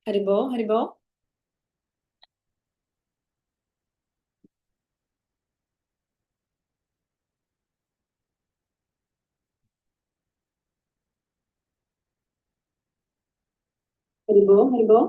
Haribo, Haribo, Haribo, Haribo.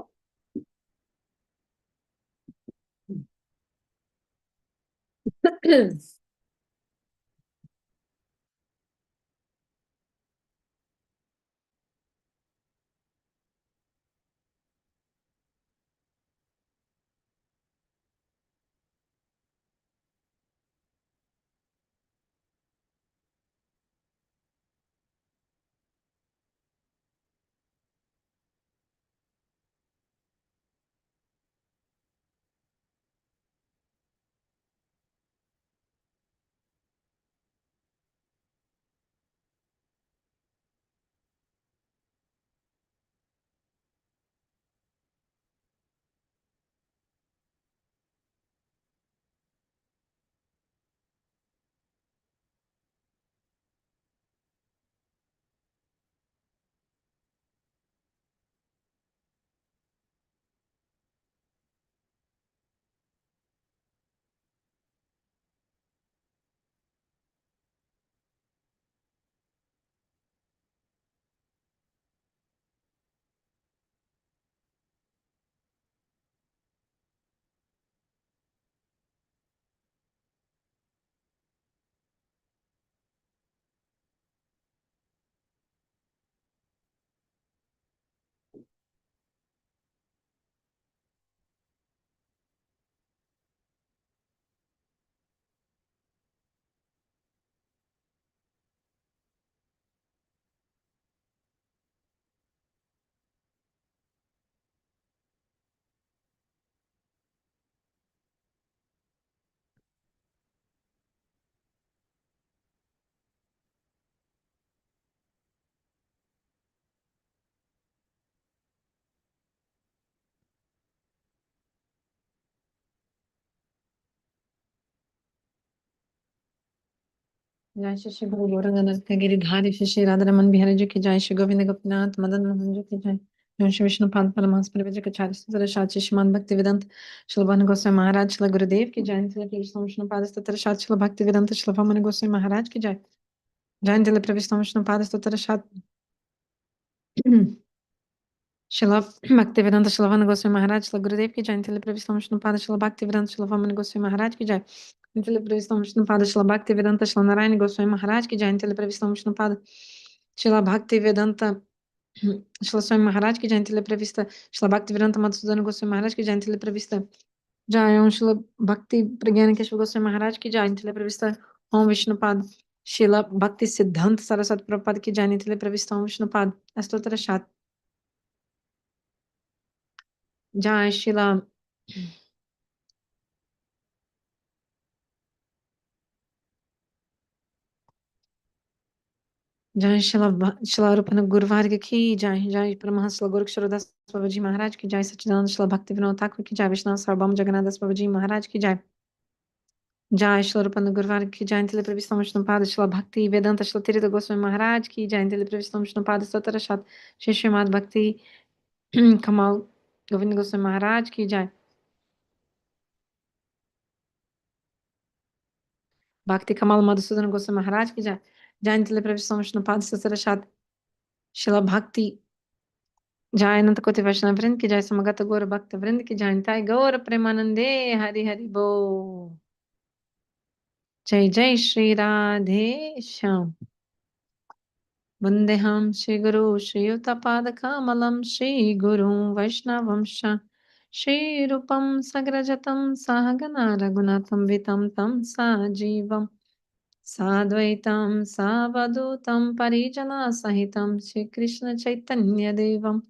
जय श्री श्री गुरु गोरंगनाथ गिरिधारी श्री श्री राधा रमन बिहारी जी की जय श्री गोविंद गोपीनाथ मदन मोहन जी की जय जय श्री विष्णु पाद परमहंस परिव्राजकाचार्य स्तोत्र शास्त्री श्रीमान भक्ति वेदांत श्रील भानु गोस्वामी महाराज श्रील गुरुदेव की जय श्री कृष्ण विष्णु पाद स्तोत्र शास्त्री श्रील भक्ति वेदांत श्रील भानु गोस्वामी महाराज की जय जय जल प्रविष्णु विष्णु पाद स्तोत्र Shastri Shila Bhaktivedanta Shilavan Goswami Maharaj Shila Gurudev ki jai Tili Pravistam Vishnu Pada Shila Bhaktivedanta Shilavan Goswami Maharaj ki jai Tili Pravistam Vishnu Pada Shila Bhaktivedanta Shila Narayani Goswami Maharaj ki jai Tili Pravistam Vishnu Pada Shila Bhaktivedanta Shila Swami Maharaj ki jai Tili Pravista Shila Bhaktivedanta Madhusudana Goswami Maharaj ki jai Tili Pravista Jai Om Shila Bhakti Pragyan Keshava Goswami Maharaj ki jai Tili Pravista Om Vishnu Pada Shila Bhakti Siddhanta Saraswati Prabhupada ki jai Tili Pravista Om Vishnu Pada Astotra Shat Jai Shila जय शिला रूपन गुरुवार की जय जय परमहंस शिला गोरख दास बाबा जी महाराज की जय सच्चिदानंद शिला भक्ति विनोद ठाकुर की जय विश्वनाथ सार्वभौम जगन्नाथ दास बाबा जी महाराज की जय जय शिला रूपन गुरुवार की जय तिल प्रविष्ट विष्णु पाद शिला भक्ति वेदांत शिला तीर्थ गोस्वामी महाराज की जय तिल प्रविष्ट विष्णु पाद सतर शत श्री श्रीमद भक्ति कमाल गोविंद गोस्वामी महाराज की जय भक्ति कमाल मधुसूदन गोस्वामी महाराज की जय जय तिल प्रविष्ट विष्णु पाद सतर शत शिला भक्ति जय अनंत कोटि वैष्णव वृंद की जय समगत गौर भक्त वृंद की जय ताई गौर प्रेमानंदे हरि हरि बो जय जय श्री राधे श्याम वंदेहम श्री गुरु श्रीयुतपाद कमलम श्री गुरु वैष्णवंश श्री रूपम सग्रजतम सहगना रघुनाथम वितम तम सजीवम साद्वैतम सावधूतम परिजना सहितम श्री कृष्ण चैतन्य देवम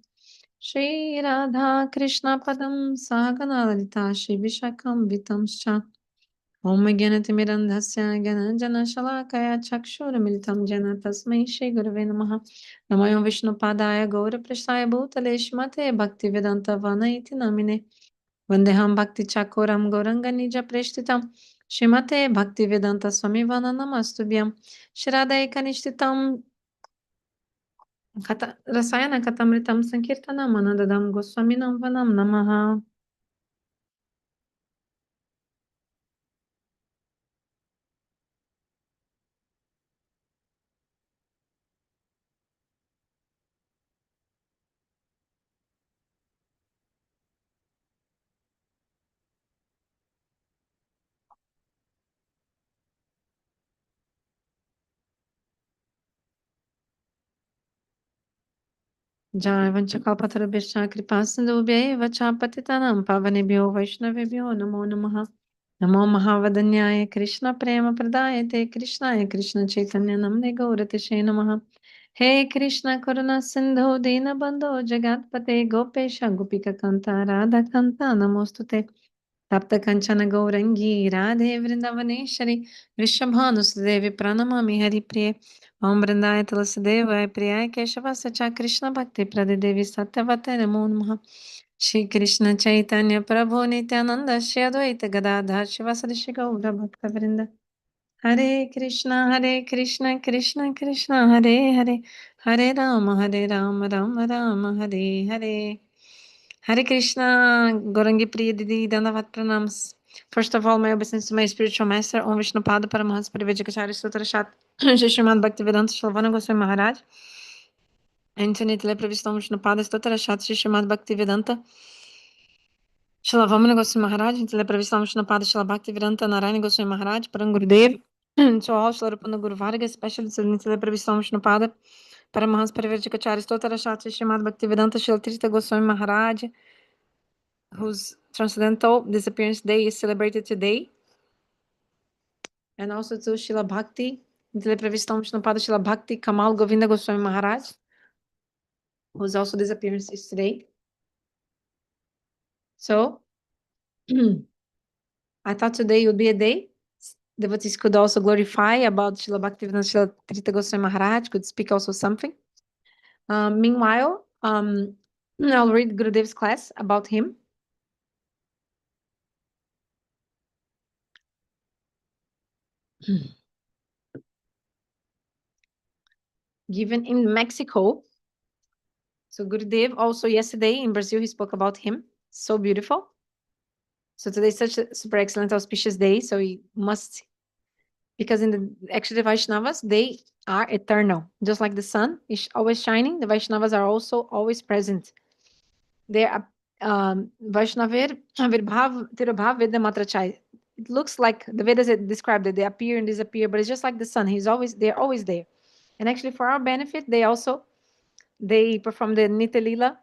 श्री राधा कृष्ण पदम सहगना ललिता श्री विशाखम वितंश्च ओम ज्ञानतिमिरन्धस्य ज्ञानञ्जनशलाकया चक्षुरुन्मिलितं येन तस्मै श्रीगुरवे नमः नमो विष्णुपादाय गौरप्रसाय भूतले श्रीमते भक्तिवेदान्तवनइति नामिने वन्देऽहं भक्तिचकोरं गौरङ्गनिजप्रेष्ठितं श्रीमते भक्तिवेदान्तस्वामिवान नमस्तुभ्यं श्रीराधैकनिष्ठितं Rasayana Katamritam Sankirtanam Anandadam Goswaminam Vanam Namaha. Jai Vanchakalpatarabhishya Kripasindhubhya Vachampatitanam Pavanebhyo Vaishnavebhyo Namo Namaha. Namo Mahavadanyaya Krishna Prema Pradayate Krishnaya Krishna Chaitanya Namne Gauratishe Namaha. He Krishna Karuna Sindhu Dina Bandho Jagatpate Gopesha Gopika Kanta Radha Kanta Namostute. Tapta Kanchana Gaurangi Radhe Vrindavaneshwari Vrishabhanusudevi Pranamami Hari Priye. Om Vrindaya Tulasidevaya Priya Keshava Sacha Krishna Bhakti Pradidevi Satyavate Namo Namaha. Shri Krishna Chaitanya Prabhu Nityananda Shri Advaita Gadadhar Shivasadi Shri Gaura Bhakta Vrinda. Hare Krishna Krishna Krishna Hare Hare Hare Rama Rama Rama Hare Hare. Hare Krishna, Gorangi Priya Didi, Dandavat Pranams. First of all, my obeisance to my spiritual master, Om Vishnu Pada Paramahansa Parivajikacharya Sutra Shat, Shishimad Bhaktivedanta Shalvana Goswami Maharaj. Antonitele Pravistam Vishnu Pada Sutra Shat, Shishimad Bhaktivedanta Shalavamana Goswami Maharaj, Antele Pravistam Vishnu Pada Shalabhakti Bhaktivedanta Narayana Goswami Maharaj, Parangurudev, to all Shalapana Guru Varga, especially to Nitele Pravistam Vishnu Pada Paramahansa Parivajikacharya Sutra Shat, Shishimad Bhaktivedanta Shil Tirtha Goswami Maharaj, whose Transcendental Disappearance Day is celebrated today. And also to Srila Bhakti, Telepravistam Shnupada Srila Bhakti Kamal Govinda Goswami Maharaj, whose also disappearance is today. So, I thought today would be a day devotees could also glorify about Srila Bhaktivedanta Srila Tirtha Goswami Maharaj, could speak also something. Meanwhile, I'll read Gurudev's class about him. Given in Mexico. So Gurudev also yesterday in Brazil, he spoke about him. So beautiful. So today is such a super excellent auspicious day. So we must, because in the actually the Vaishnavas, they are eternal. Just like the sun is always shining, the Vaishnavas are also always present. They are Vaishnavir Avirbhav Tirobhav Veda Matrachai. It looks like the Vedas described it, they appear and disappear, but it's just like the sun. They're always there. And actually for our benefit, they perform the Nitya Lila.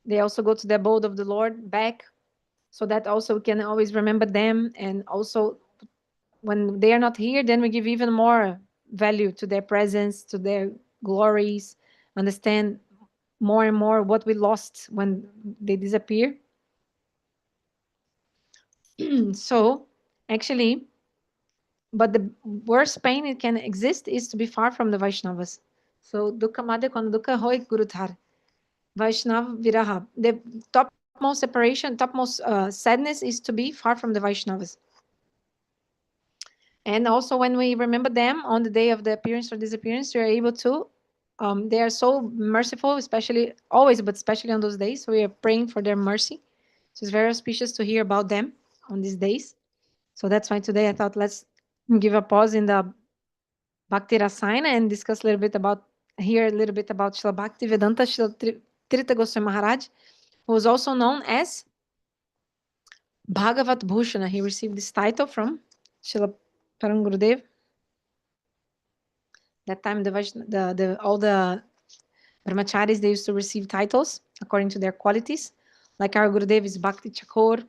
They also go to the abode of the Lord back, so that also we can always remember them. And also when they are not here, then we give even more value to their presence, to their glories, understand more and more what we lost when they disappear. So actually, but the worst pain it can exist is to be far from the Vaishnavas. So dukkha madhya quando dukkha hoy guruthar. Vaishnav viraha. The topmost separation, topmost sadness is to be far from the Vaishnavas. And also when we remember them on the day of the appearance or disappearance, we are able to, they are so merciful, especially always, but especially on those days. So we are praying for their mercy. So it's very auspicious to hear about them on these days. So that's why today I thought let's give a pause in the Bhakti Rasayana and discuss a little bit about, hear a little bit about Srila Bhaktivedanta Srila Tirtha Goswami Maharaj, who was also known as Bhagavat Bhushana. He received this title from Srila Param Gurudev. That time all the brahmacharis, they used to receive titles according to their qualities. Like our Gurudev is Bhakti Chakor,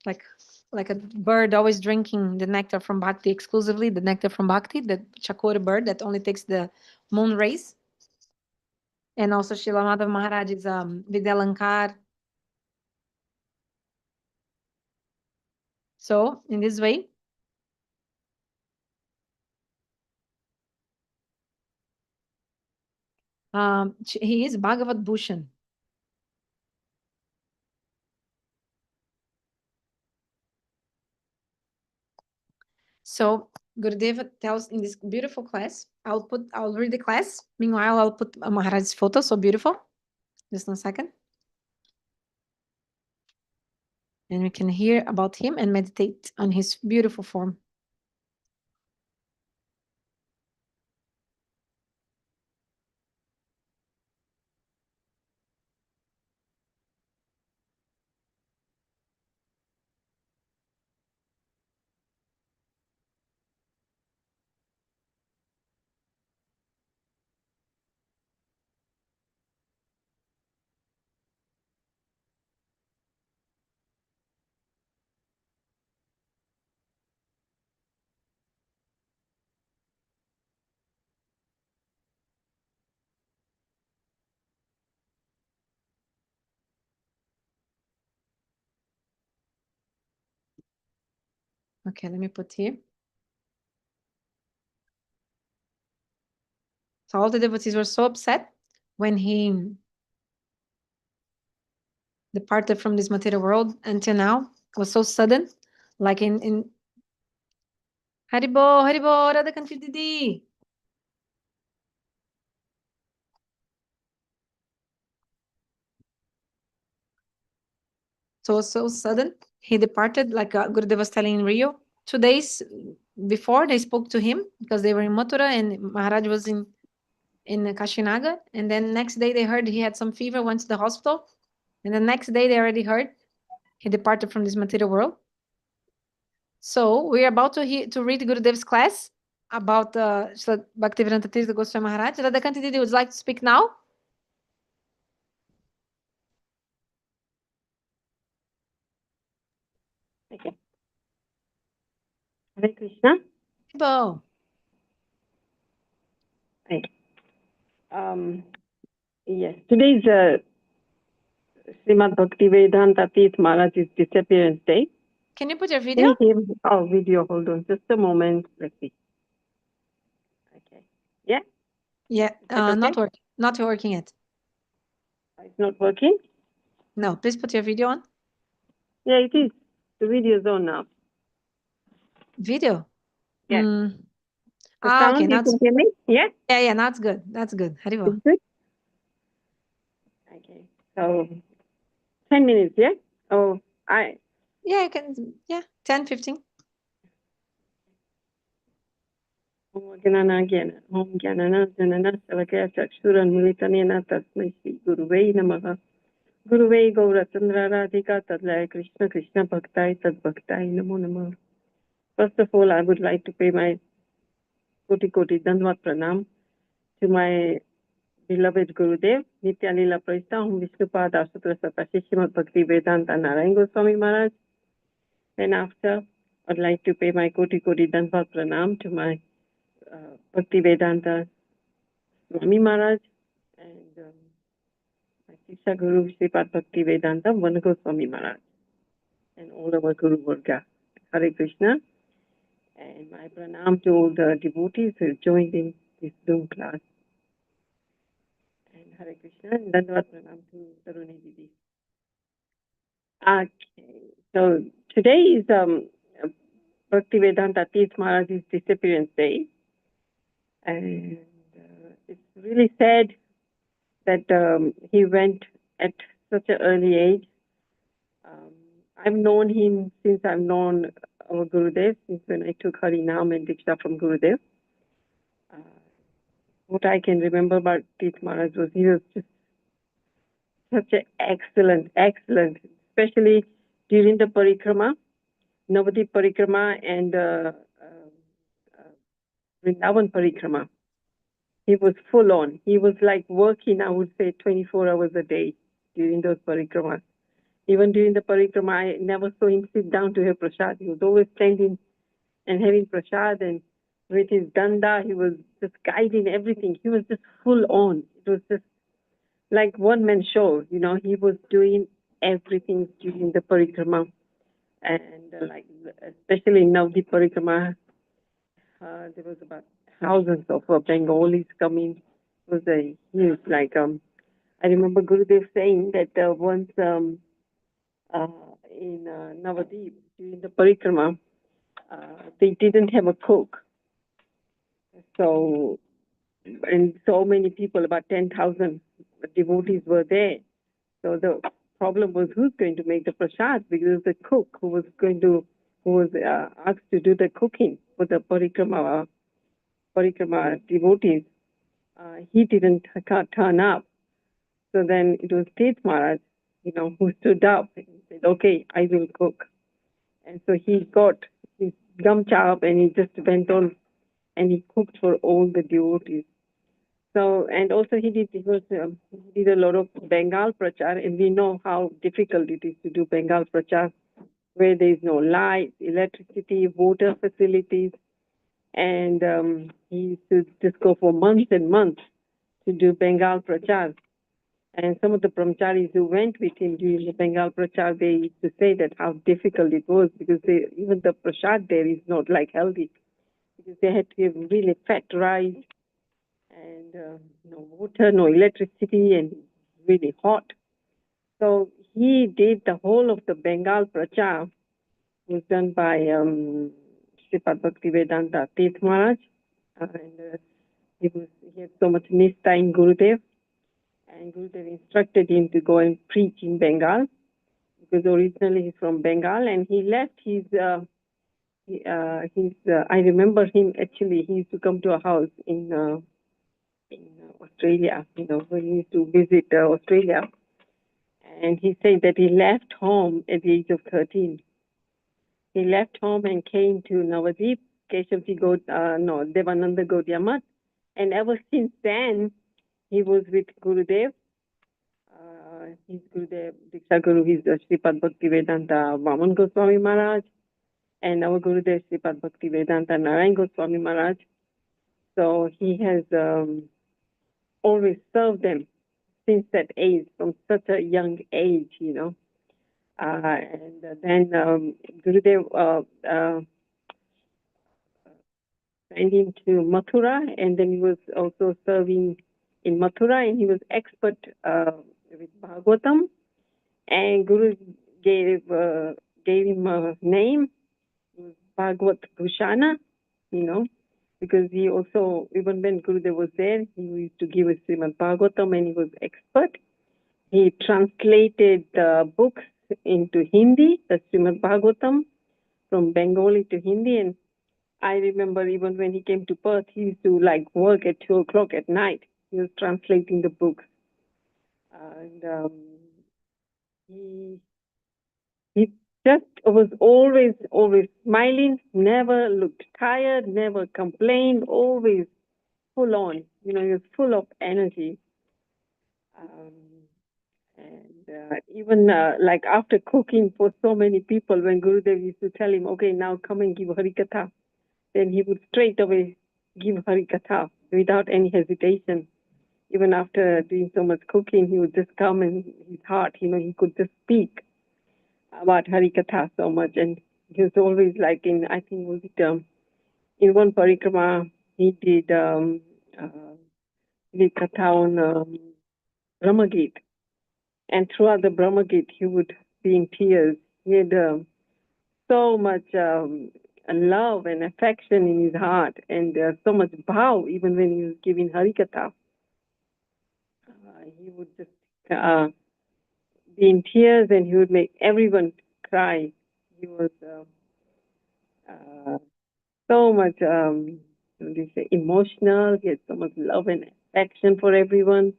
like a bird always drinking the nectar from Bhakti exclusively, the nectar from Bhakti, the Chakor bird that only takes the moon rays. And also Srila Madhav Maharaj is Vidyalankar. So in this way, he is Bhagavat Bhushan. So Gurudeva tells in this beautiful class. I'll read the class. Meanwhile, I'll put Maharaj's photo. So beautiful. Just one second. And we can hear about him and meditate on his beautiful form. Okay, let me put here. So all the devotees were so upset when he departed from this material world until now. It was so sudden, like in Haribo, Haribo, Radha Kanti Didi. So sudden. He departed, like Gurudev was telling in Rio. 2 days before, they spoke to him because they were in Mathura and Maharaj was in Kashinaga. And then next day they heard he had some fever, went to the hospital. And the next day they already heard he departed from this material world. So we're about to read Gurudev's class about Srila Bhaktivedanta Tirtha Goswami Maharaj. Radhakanti Didi, would you like to speak now? Okay. Hare Krishna. Bo. Right. Yes, today is Srimad Bhaktivedanta Tirtha Maharaj's disappearance day. Can you put your Can video? you hear me? Oh, video. Hold on, just a moment. Let's see. Okay. Yeah. Yeah, Okay? not working yet. It's not working. No, please put your video on. Yeah, it is. The video is on now. Video. Yeah. The Okay. sound, Now you can hear me? Yeah. yeah. Now it's good. That's good. Haribo. It's good. Okay. So 10 minutes. Yeah. Oh, Yeah, you can. Yeah, 10, 15. Om Gyanana Savakaya Chakshuranmilitanena Tasmai Shri Guruvei Namaha. Guruvei Gaurachandra Radhika Tadlaya Krishna Krishna Bhaktai Tad Bhaktai Namo Namah. First of all, I would like to pay my Koti Koti Dandvat Pranam to my beloved Gurudev, Nitya Lila Praista, Om Vishnupada Sutra Satashi Srimad Bhaktivedanta Narayan Goswami Maharaj. And after, I'd like to pay my Koti Koti Dandvat Pranam to my Bhaktivedanta Swami Maharaj and my Siksha Guru Sripad Bhaktivedanta Vana Goswami Maharaj and all our Guru Varga. Hare Krishna. And my pranam to all the devotees who joined in this Zoom class. And Hare Krishna and Dandavad pranam to Taruni Didi. Okay, so today is Bhaktivedanta Tirtha Maharaj's disappearance day. And it's really sad that he went at such an early age. I've known him since I've known our Gurudev, since when I took Harinam and Diksha from Gurudev. What I can remember about Tirtha Maharaj was he was just such an excellent, especially during the parikrama, Navadip parikrama and Vrindavan parikrama. He was full on. He was like working, I would say, 24 hours a day during those parikramas. Even during the parikrama, I never saw him sit down to have prasad. He was always standing and having prasad, and with his danda, he was just guiding everything. He was just full on. It was just like one man show. He was doing everything during the parikrama, and like especially now the parikrama, there was about thousands of Bengalis coming. It was a huge, like I remember Gurudev saying that once in Navadip during the parikrama, they didn't have a cook. So, and so many people, about 10,000 devotees were there. So the problem was who's going to make the prasad, because the cook who was asked to do the cooking for the parikrama devotees. He didn't turn up. So then it was Tirtha Maharaj, who stood up and said, "Okay, I will cook." And so he got his gum chop and he just went on and he cooked for all the devotees. So, and also he did a lot of Bengal prachar, and we know how difficult it is to do Bengal prachar, where there is no light, electricity, water facilities, and he used to just go for months and months to do Bengal prachar. And some of the brahmacharis who went with him during the Bengal prachar, they used to say that how difficult it was, because even the prasad there is not like healthy, because they had to give really fat rice and no water, no electricity, and really hot. So he did the whole of the Bengal prachar, was done by Srila Bhaktivedanta Tirtha Maharaj, and he had so much nistha in Gurudev, and Gurudev instructed him to go and preach in Bengal, because originally he's from Bengal, and he left I remember him actually. He used to come to a house in Australia, when he used to visit Australia. And he said that he left home at the age of 13. He left home and came to Navadip, Devananda Gaudiya. And ever since then, he was with Gurudev. His Gurudev, Diksha Guru, is Sripad Bhaktivedanta Vaman Goswami Maharaj, and our Gurudev Sripad Bhaktivedanta Narayan Goswami Maharaj. So he has always served them since that age, from such a young age. And then Gurudev sent him to Mathura, and then he was also serving in Mathura, and he was expert with Bhagavatam. And Guru gave him a name, Bhagavat Bhushana, because he also, even when Gurudev was there, he used to give us Srimad Bhagavatam, and he was expert. He translated the books into Hindi, the Srimad Bhagavatam, from Bengali to Hindi. And I remember even when he came to Perth, he used to work at 2 o'clock at night. He was translating the books. And he just was always smiling, never looked tired, never complained, always full on. He was full of energy. Um, and even after cooking for so many people, when Gurudev used to tell him, "Okay, now come and give Harikatha," then he would straight away give Harikatha without any hesitation. Even after doing so much cooking, he would just come, and his heart, he could just speak about Harikatha so much. And he was always I think was it in one parikrama, he did Harikatha on Brahmagit. And throughout the Brahmagit, he would be in tears. He had so much love and affection in his heart, and so much bhav, even when he was giving Harikatha. He would just be in tears, and he would make everyone cry. He was so much emotional. He had so much love and affection for everyone.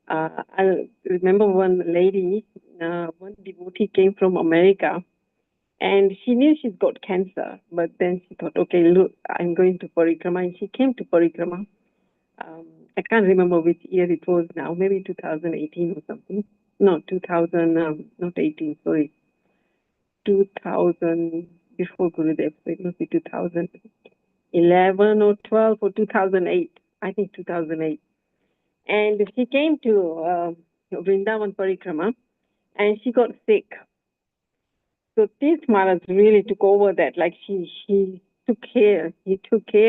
I remember one lady, one devotee came from America, and she knew she's got cancer, but then she thought, "Okay, look, I'm going to parikrama," and she came to parikrama. I can't remember which year it was now, maybe 2018 or something. No, 2000, not 18, sorry, 2000, before Gurudev, so it must be 2011 or 12 or 2008. I think 2008. And she came to Vrindavan Parikrama, and she got sick. So Tirtha Maharaj really took over that. He took care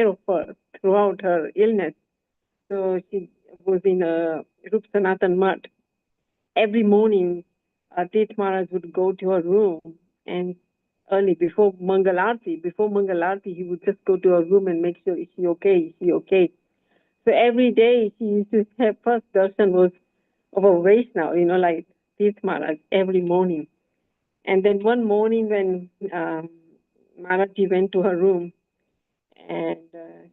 of her throughout her illness. So she was in a Rup Sanatan Mutt. Every morning, Tirtha Maharaj would go to her room and early before Mangal Aarti. Before Mangal Aarti, he would just go to her room and make sure, is she okay? Is she okay? So every day he used to have first darshan was of a Vaishnava, like Tirtha Maharaj every morning. And then one morning when Maharaji went to her room and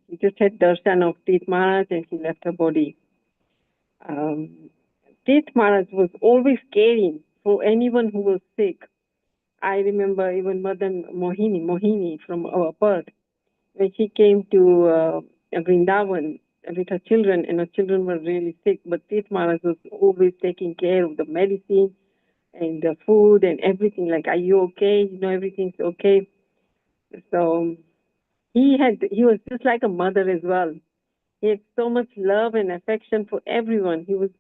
he just had darshan of Tirtha Maharaj and she left her body. Tirtha Maharaj was always caring for anyone who was sick. I remember even Mother Mohini from our birth, when she came to Vrindavan with her children, and her children were really sick, but Tirtha Maharaj was always taking care of the medicine and the food and everything. Like, are you okay? Everything's okay. So he was just like a mother as well. He had so much love and affection for everyone. He was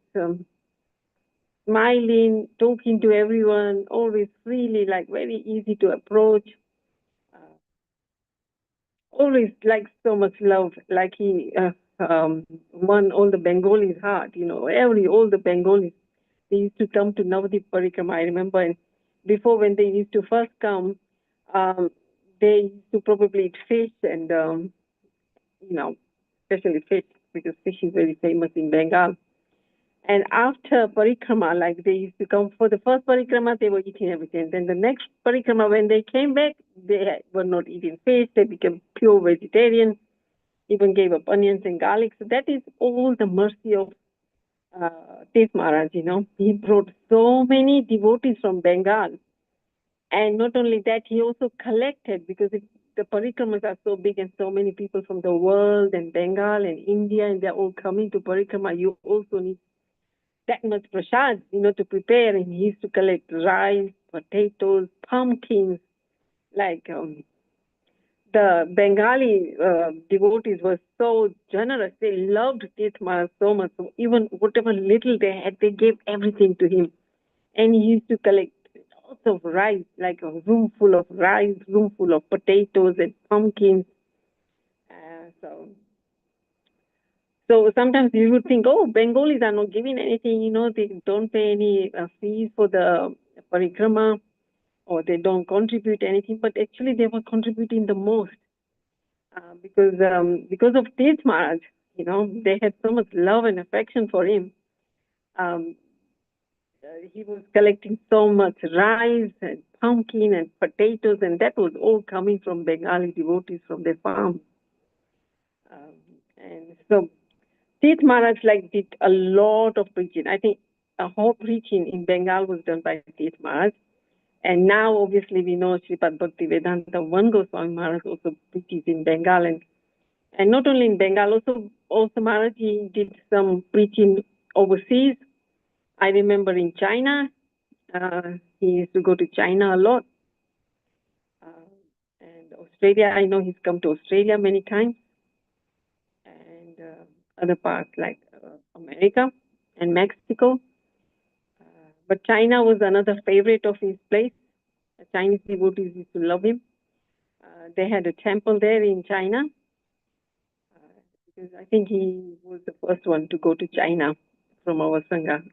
smiling, talking to everyone, always freely, like very easy to approach. Uh, Always like so much love, like he won all the Bengalis' heart. All the Bengalis, they used to come to Navadip Parikrama. I remember, and before when they used to first come, um, they used to probably eat fish and you know, especially fish because fish is very famous in Bengal. And after parikrama, like they used to come for the first parikrama, they were eating everything. Then the next parikrama, when they came back, they were not eating fish. They became pure vegetarian, even gave up onions and garlic. So that is all the mercy of Tirtha Maharaj. He brought so many devotees from Bengal. And not only that, he also collected, because the parikramas are so big and so many people from the world and Bengal and India, and they're all coming to parikrama, you also need that much prasad, to prepare. And he used to collect rice, potatoes, pumpkins. Like the Bengali devotees were so generous. They loved Tirtha Maharaj so much. So even whatever little they had, they gave everything to him. And he used to collect lots of rice, like a room full of rice, room full of potatoes and pumpkins. So sometimes you would think, oh, Bengalis are not giving anything, they don't pay any fees for the parikrama, or they don't contribute anything, but actually they were contributing the most because of Tirtha Maharaj. They had so much love and affection for him. Um, he was collecting so much rice and pumpkin and potatoes, and that was all coming from Bengali devotees from their farm. Um, and so Tirtha Maharaj did a lot of preaching. I think a whole preaching in Bengal was done by Tirtha Maharaj. And now, obviously, we know Sripad Bhaktivedanta, one Goswami Maharaj also preaches in Bengal. And not only in Bengal, also Maharaj, he did some preaching overseas. I remember in China, he used to go to China a lot. And Australia, I know he's come to Australia many times. And other parts like America and Mexico. But China was another favorite of his place. The Chinese devotees used to love him. They had a temple there in China, because I think he was the first one to go to China from our Sangha,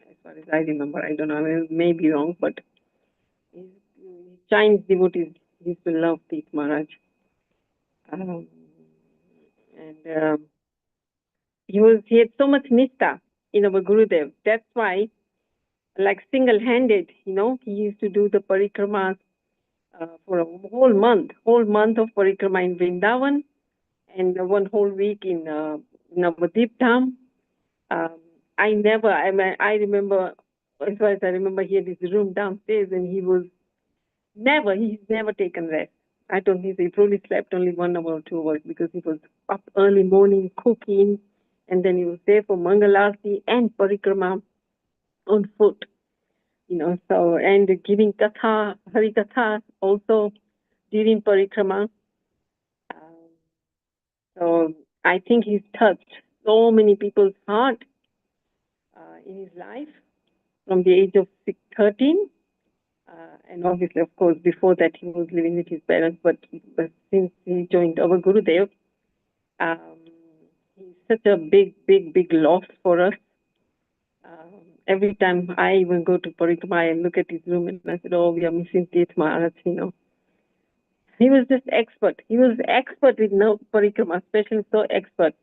as far as I remember. I don't know, I may be wrong, but Chinese devotees used to love Tirtha Maharaj. And he had so much nistha in our Gurudev. That's why, like single-handed, he used to do the parikramas for a whole month of parikrama in Vrindavan, and one whole week in Navadip Dham. I remember, as far as I remember, he had his room downstairs, and he's never taken rest. I don't think so. He probably slept only 1 hour or 2 hours, because he was up early morning cooking, and then he was there for Mangalarti and Parikrama on foot. So, and giving Katha, Hari Katha also during Parikrama. Um, so I think he's touched so many people's heart in his life from the age of 13. And obviously, of course, before that, he was living with his parents. But since he joined our Gurudev, um, he's such a big loss for us. Every time I even go to Parikrama, I look at his room and I said, oh, we are missing Tirtha Maharaj, He was just expert. He was expert with no parikrama, especially so expert.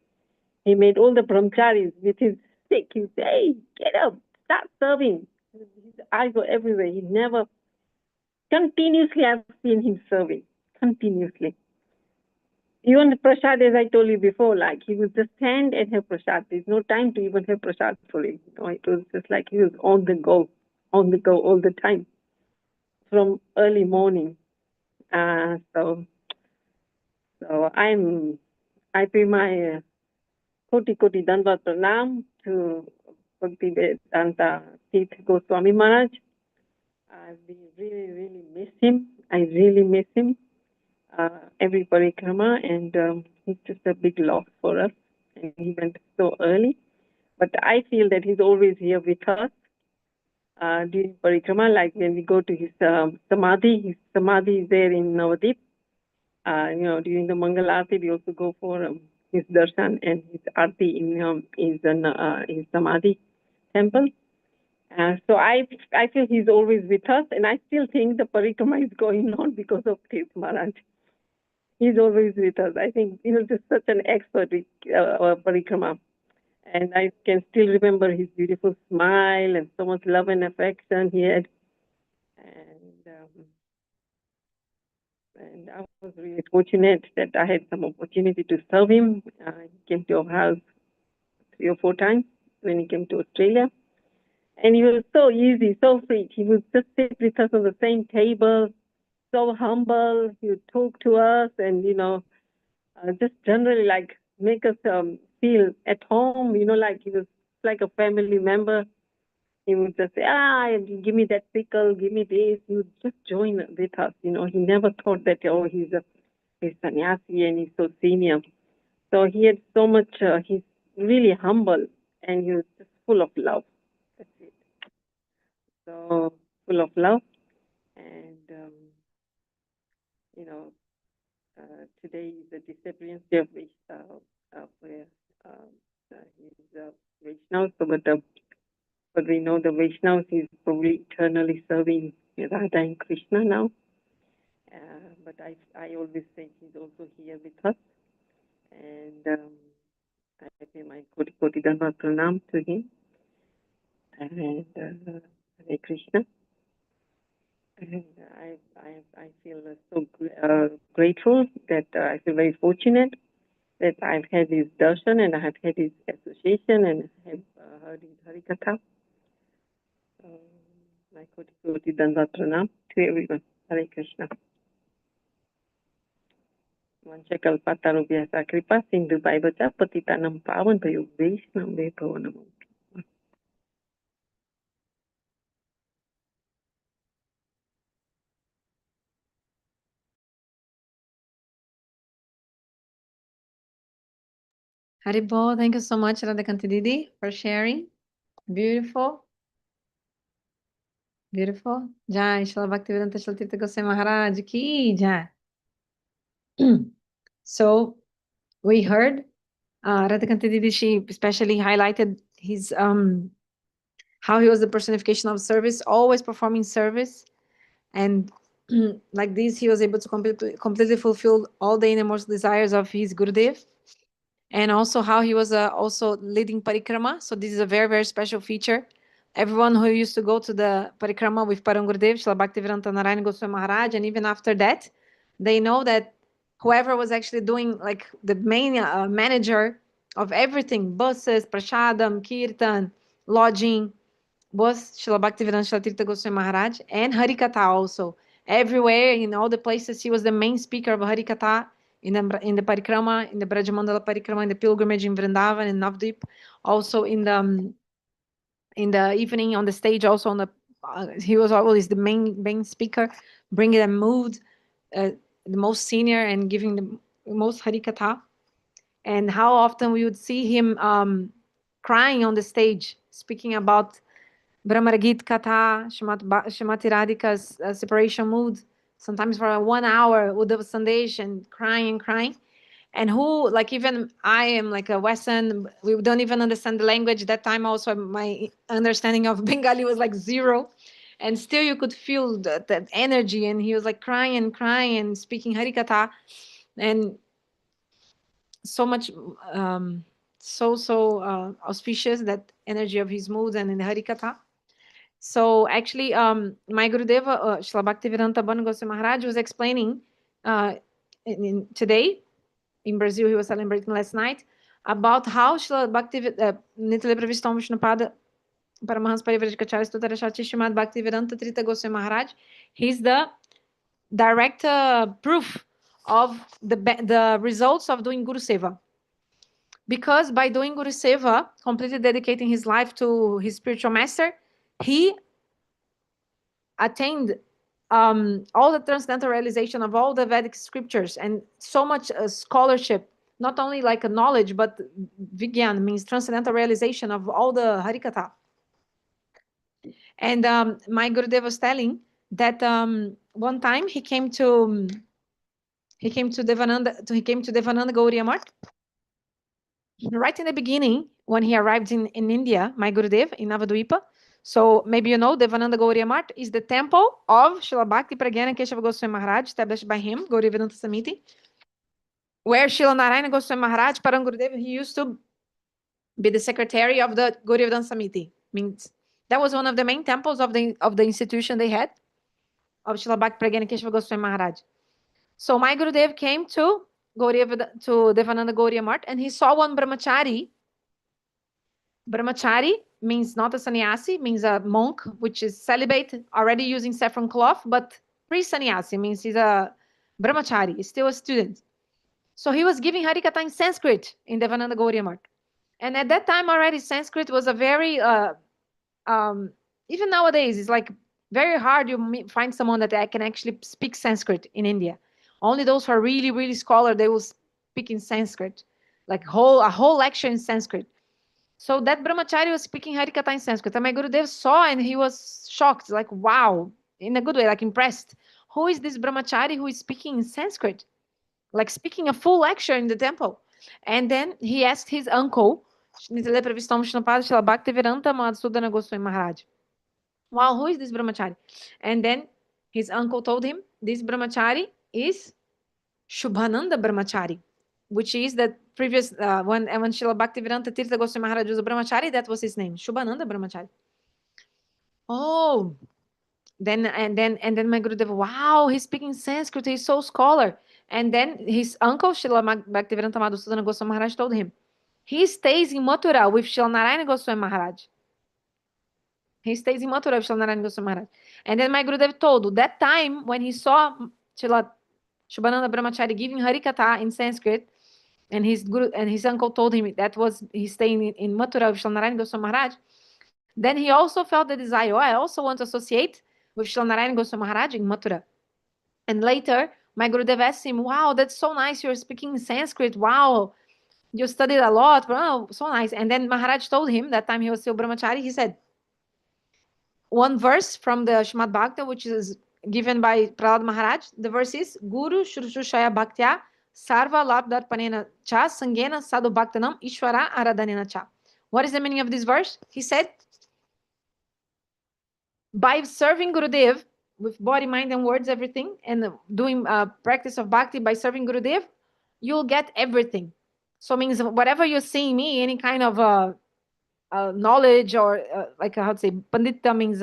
He made all the brahmacharis with his stick. He would say, hey, get up, start serving. His eyes were everywhere. He never, continuously, I've seen him serving, continuously. Even the prasad, as I told you before, like he would just stand and have prasad. There's no time to even have prasad for him. It was just like he was on the go all the time from early morning. So I pay my koti danvat pranam to Bhaktivedanta Tirtha Goswami Maharaj. I really miss him. I really miss him. Every parikrama, and he's just a big loss for us. And he went so early, but I feel that he's always here with us during parikrama. Like when we go to his samadhi is there in Navadip. During the Mangal Aarti, we also go for his darshan and his aarti in his samadhi temple. So I feel he's always with us, and I still think the parikrama is going on because of Tirtha Maharaj. He's always with us. I think he was just such an expert with parikrama. And I can still remember his beautiful smile and so much love and affection he had. And I was really fortunate that I had some opportunity to serve him. He came to our house 3 or 4 times when he came to Australia. And he was so easy, so sweet. He would just sit with us on the same table, so humble. He would talk to us and, just generally like make us feel at home, like he was like a family member. He would just say, give me that pickle, give me this. He would just join with us. He never thought that, he's sannyasi and he's so senior. So he had so much, he's really humble and he was just full of love. That's it. So full of love. And, today is the disappearance day of Vaishnavas. But we know the Vaishnavas is probably eternally serving Radha and Krishna now. But I always say he's also here with us. And I pay my koti dhanva pranam to him. And Hare Krishna. And I feel so grateful that I feel very fortunate that I've had his darshan and I have had his association and have heard his Harikatha. My koti danvat pranam to everyone. Hare Krishna. Vanchakalpatarubhyasa kripa sindhu bhaivacha patitanam pavan bhayo Vaishnave bhavo namo. Haribol, thank you so much, Radhakanti Didi, for sharing. Beautiful. Beautiful. Jai, Srila Bhaktivedanta Srila Tirtha Goswami Maharaj ki jai. So we heard Radhakanti Didi, she especially highlighted his how he was the personification of service, always performing service. And like this, he was able to completely fulfill all the innermost desires of his Gurudev. And also how he was also leading parikrama. So this is a very, very special feature. Everyone who used to go to the parikrama with Param Gurudev, Srila Bhaktivedanta Narayana Goswami Maharaj, and even after that, they know that whoever was actually doing like the main manager of everything, buses, prasadam, kirtan, lodging, was Srila Bhaktivedanta Srila Tirtha Goswami Maharaj, and Harikatha also. Everywhere, in all the places, he was the main speaker of Harikatha in the parikrama, in the Brajamandala parikrama, in the pilgrimage in Vrindavan and Navadvip, also in the evening on the stage, also on the he was always the main speaker, bringing the mood, the most senior and giving the most Harikatha. And how often we would see him crying on the stage, speaking about Brahmaragit Katha, Shrimati Radhika's separation mood, sometimes for 1 hour, Uddhava Sandesh, and crying. And who, like even I am like a Western, we don't even understand the language. That time also my understanding of Bengali was like zero. and still you could feel that energy, and he was like crying and crying and speaking Harikatha, and so much so auspicious, that energy of his moods and in the Harikatha. So actually, my Gurudeva, Srila Bhaktivedanta Goswami Maharaj, was explaining today in Brazil. He was celebrating last night about how Srila Bhaktivedanta Nitya Pravistam Vishnupada Paramahansa Parivrajikacharya Stutara Shati Srimad Bhaktivedanta Tirtha Goswami Maharaj. He's the direct proof of the results of doing Guru Seva. Because by doing Guru Seva, completely dedicating his life to his spiritual master, he attained all the transcendental realization of all the Vedic scriptures, and so much scholarship, not only like a knowledge, but Vigyan means transcendental realization of all the Harikatha. And my Gurudev was telling that one time he came to Devananda Gauriya Math. Right in the beginning, when he arrived in India, my Gurudev in Navadvipa. So maybe you know, Devananda Gauriya Math is the temple of Srila Bhakti Pragyana Keshava Goswami Maharaj, established by him, Gauriya Vedanta Samiti, where Srila Narayana Goswami Maharaj, Param Gurudev, he used to be the secretary of the Gauriya Vedanta Samiti. Means that was one of the main temples of the institution they had, of Srila Bhakti Pragyana Keshava Goswami Maharaj. So my Gurudev came to Devananda Gauriya Math, and he saw one brahmachari. Brahmachari means not a sannyasi, means a monk, which is celibate, already using saffron cloth, but pre-sannyasi means he's a brahmachari, he's still a student. So he was giving Harikatha in Sanskrit in Devananda Gauriya Math. And at that time already, Sanskrit was a very, even nowadays, it's like very hard you find someone that can actually speak Sanskrit in India. Only those who are really, really scholar, they will speak in Sanskrit, like a whole lecture in Sanskrit. So that brahmachari was speaking Harikatha in Sanskrit. And my Gurudev saw, and he was shocked, like, wow, in a good way, like impressed. Who is this brahmachari who is speaking in Sanskrit? Like speaking a full lecture in the temple. And then he asked his uncle, Srila Bhaktivedanta Madhusudana Goswami Maharaj, wow, who is this brahmachari? And then his uncle told him, this brahmachari is Shubhananda Brahmachari, which is the previous, when Srila Bhaktivedanta Tirtha Goswami Maharaj was a brahmachari, that was his name, Shubhananda Brahmachari. Oh, then my Gurudev, wow, he's speaking Sanskrit, he's so scholar. And then his uncle, Srila Bhaktivedanta Madhusudana Goswami Maharaj, told him, he stays in Mathura with Srila Narayana Goswami Maharaj. He stays in Mathura with Srila Narayana Goswami Maharaj. And then my Gurudev told, that time when he saw Srila Shubhananda Brahmachari giving Harikatha in Sanskrit, and his uncle told him that was he's staying in Mathura with Srila Narayana Goswami Maharaj, then he also felt the desire, I also want to associate with Srila Narayana Goswami Maharaj in Mathura. And later, my Gurudev asked him, wow, that's so nice, you're speaking Sanskrit, wow, you studied a lot, wow, so nice. And then Maharaj told him, that time he was still brahmachari, he said, one verse from the Srimad Bhagavatam, which is given by Prahlad Maharaj, the verse is, Guru Shrushaya Bhaktya Sarva Labdarpanena Cha Sangena Sadhu Bhaktanam Ishwara Aradhanena Cha. What is the meaning of this verse? He said, by serving Gurudev with body, mind, and words, everything, and doing practice of bhakti by serving Gurudev, you'll get everything. So it means whatever you see in me, any kind of knowledge, or like how to say, pandita means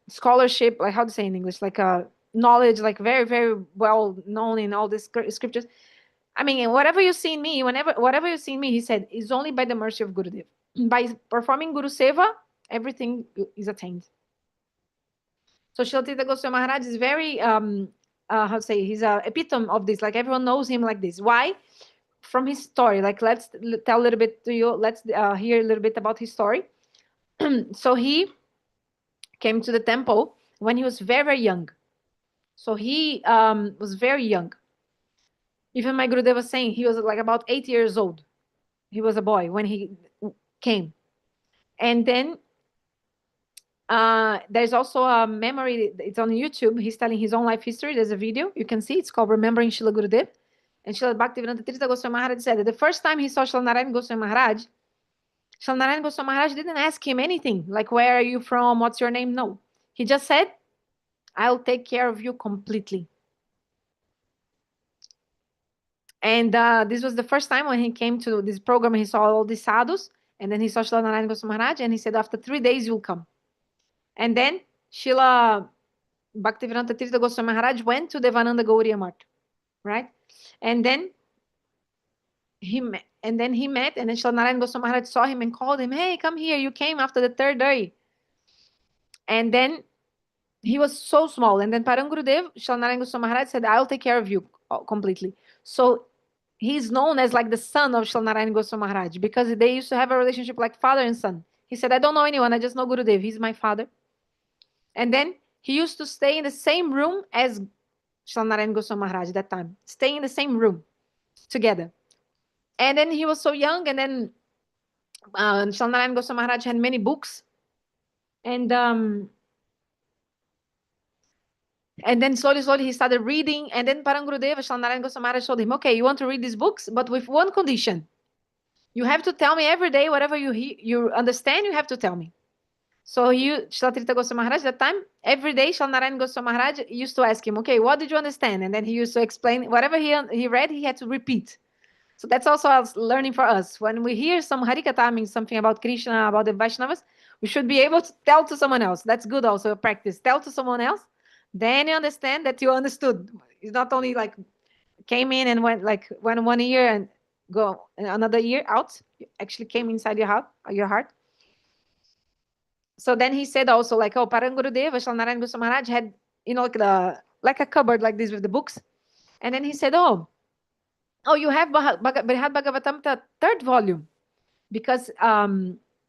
scholarship, like how to say in English, like knowledge, like very, very well known in all these scriptures. I mean, whatever you see in me, whatever you see in me, he said, is only by the mercy of Gurudev. By performing Guru Seva, everything is attained. So Srila Tirtha Goswami Maharaj is very, how to say, he's an epitome of this. Like everyone knows him like this. Why? From his story. Like let's tell a little bit to you. Let's hear a little bit about his story. So he came to the temple when he was very, very young. So he was very young. Even my Gurudev was saying he was like about 8 years old. He was a boy when he came. And then there's also a memory, it's on YouTube. He's telling his own life history. There's a video, you can see, it's called Remembering Srila Gurudev. And Srila Bhaktivedanta Tirtha Goswami Maharaj said that the first time he saw Srila Narayana Goswami Maharaj, Srila Narayana Goswami Maharaj didn't ask him anything, like, where are you from? What's your name? No. He just said, I'll take care of you completely. And this was the first time when he came to this program, he saw all these sadhus, and then he saw Srila Narayana Goswami Maharaj, and he said, after 3 days, you'll come. And then Srila Bhaktivedanta Tirtha Goswami Maharaj went to Devananda Gauriya Math, right? And then he met, and then Srila Narayana Goswami Maharaj saw him and called him, hey, come here, you came after the 3rd day. And then he was so small. And then Parangurudev, Srila Narayana Goswami Maharaj said, I'll take care of you completely. So he's known as like the son of Srila Narayana Goswami Maharaj, because they used to have a relationship like father and son. He said, I don't know anyone, I just know Gurudev, he's my father. And then he used to stay in the same room as Srila Narayana Goswami Maharaj at that time, stay in the same room together. And then he was so young, and then Srila Narayana Goswami Maharaj had many books. And then slowly he started reading. And then Parangurudeva, Srila Narayana Goswami Maharaj told him, okay, you want to read these books, but with one condition. You have to tell me every day, whatever you understand, you have to tell me. So Srila Tirtha Goswami Maharaj, that time, every day, Srila Narayana Goswami Maharaj used to ask him, okay, what did you understand? And then he used to explain, whatever he read, he had to repeat. So that's also a learning for us. When we hear some Harikatha, means something about Krishna, about the Vaishnavas, we should be able to tell to someone else. That's good also, a practice. Tell to someone else, then you understand that you understood. It's not only like came in and went 1 year and go another year out. You actually came inside your heart. So then he said also, like, oh, Parangurudeva, Srila Narayana Goswami Maharaj had, like a cupboard like this with the books. And then he said, oh, you have Brihad Bhagavatam, the 3rd volume. Because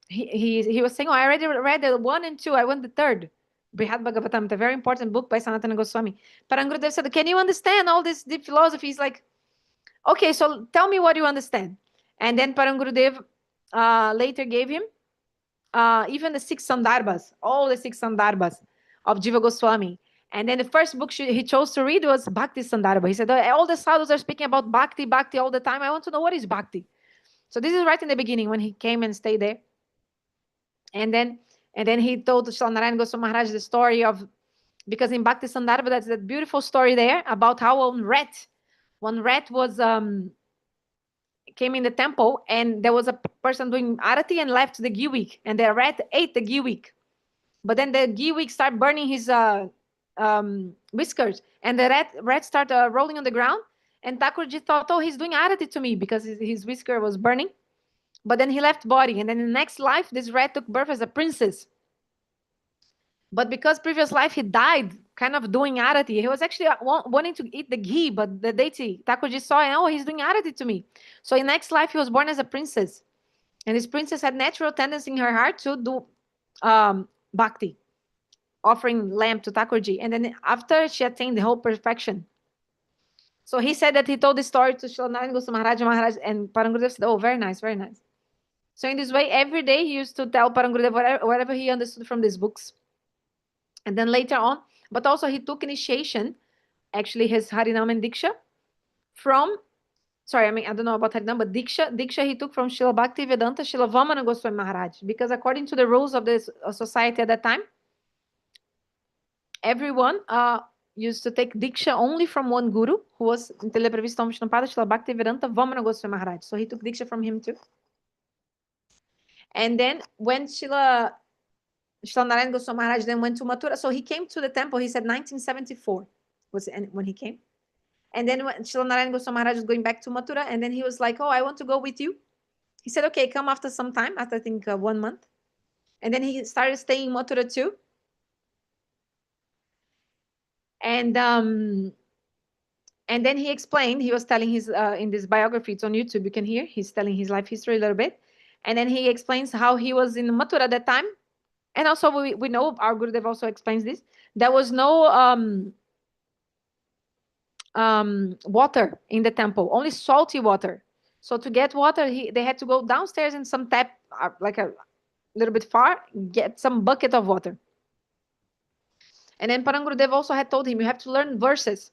he was saying, oh, I already read the 1 and 2, I want the 3rd. Brihad Bhagavatam, the very important book by Sanatana Goswami. Parangurudeva said, can you understand all this deep philosophy? He's like, okay, so tell me what you understand. And then Parangurudev later gave him even the 6 Sandarbhas, all the 6 Sandarbhas of Jiva Goswami. And then the first book he chose to read was Bhakti Sandarbha. He said, all the sadhus are speaking about Bhakti all the time. I want to know what is Bhakti. So this is right in the beginning when he came and stayed there. And then he told Srila Narayana Goswami Maharaj the story of, because in Bhakti Sandarbha, that's that beautiful story there about how one rat was came in the temple, and there was a person doing arati and left the ghee, and the rat ate the ghee. But then the ghee started burning his whiskers, and the rat started rolling on the ground. And Thakurji thought, oh, he's doing arati to me because his whisker was burning. But then he left body, and then in the next life, this rat took birth as a princess. But because previous life he died kind of doing arati, he was actually wanting to eat the ghee, but the deity Thakurji saw, oh, he's doing arati to me. So in next life he was born as a princess, and this princess had natural tendency in her heart to do bhakti, offering lamb to Thakurji. And then after she attained the whole perfection, so he said that he told this story to Srila Narayana Goswami Maharaj, and Parangurudev said, oh, very nice, very nice. So in this way, every day he used to tell Parangurudev whatever he understood from these books. And then later on, but also he took initiation, actually his Harinam and Diksha from, I don't know about Harinam, but Diksha he took from Srila Bhaktivedanta, Srila Vamana Goswami Maharaj, because according to the rules of this society at that time, everyone used to take Diksha only from one guru, who was until Srila Bhaktivedanta Vamana Goswami Maharaj. So he took Diksha from him too. And then when Srila Narayana Goswami Maharaj then went to Mathura. So he came to the temple, he said 1974 was when he came. And then when Srila Narayana Goswami Maharaj was going back to Mathura, and then he was like, oh, I want to go with you. He said, okay, come after some time, after I think 1 month. And then he started staying in Mathura too. And then he explained, he was telling his, in this biography, it's on YouTube, you can hear, he's telling his life history a little bit. And then he explains how he was in Mathura at that time. And also we know, our Gurudev also explains this, there was no water in the temple, only salty water. So to get water, they had to go downstairs in some tap, like a little bit far, get some bucket of water. And then Parangurudev also had told him, you have to learn verses.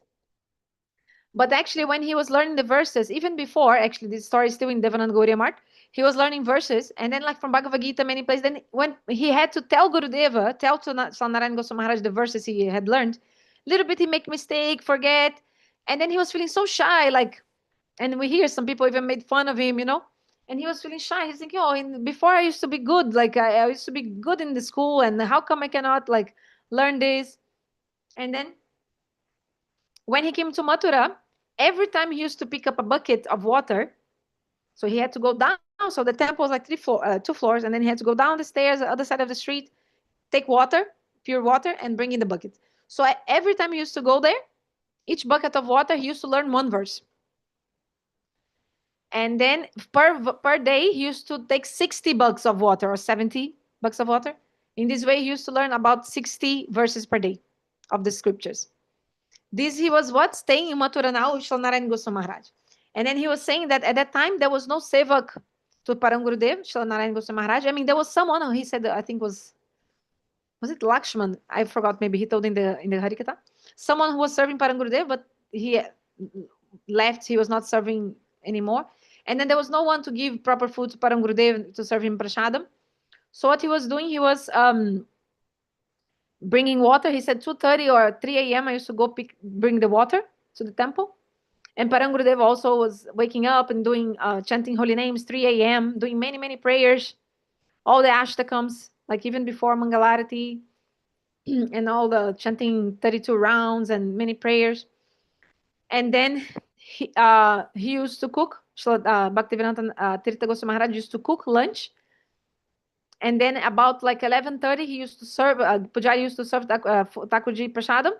But actually, when he was learning the verses, even before, actually, this story is still in Devananda Gauriya Math, he was learning verses, and then like from Bhagavad Gita, many places. Then when he had to tell Gurudeva, tell to Swaminarayan Goswami Maharaj the verses he had learned, little bit he make mistake, forget, and then he was feeling so shy, like, and we hear some people even made fun of him, and he was feeling shy. He's thinking, oh, before I used to be good, like I used to be good in the school, and how come I cannot like learn this? And then when he came to Mathura, every time he used to pick up a bucket of water, so he had to go down. So the temple was like 2 floors, and then he had to go down the stairs, the other side of the street, take water, pure water, and bring in the bucket. So every time he used to go there, each bucket of water, he used to learn one verse. And then per day, he used to take 60 bucks of water or 70 bucks of water. In this way, he used to learn about 60 verses per day of the scriptures. This he was what? Staying in Mathura now with Srila Goswami Maharaj. And then he was saying that at that time, there was no sevak to Parangurudev, Srila Goswami Maharaj. I mean, there was someone, he said, I think was it Lakshman? I forgot, maybe he told in the Harikatha. Someone who was serving Parangurudev, but he left, he was not serving anymore. And then there was no one to give proper food to Parangurudev to serve him prashadam. So what he was doing, he was bringing water. He said 2:30 or 3 a.m. I used to go bring the water to the temple. And Parangurudev also was waking up and doing chanting holy names 3 a.m., doing many, many prayers, all the ashtakams, like even before Mangalarati, and all the chanting 32 rounds and many prayers. And then he used to cook. Bhaktivedanta Tirtha Goswami Maharaj used to cook lunch. And then about like 11:30, he used to serve, Pujari used to serve Thakurji Prashadam.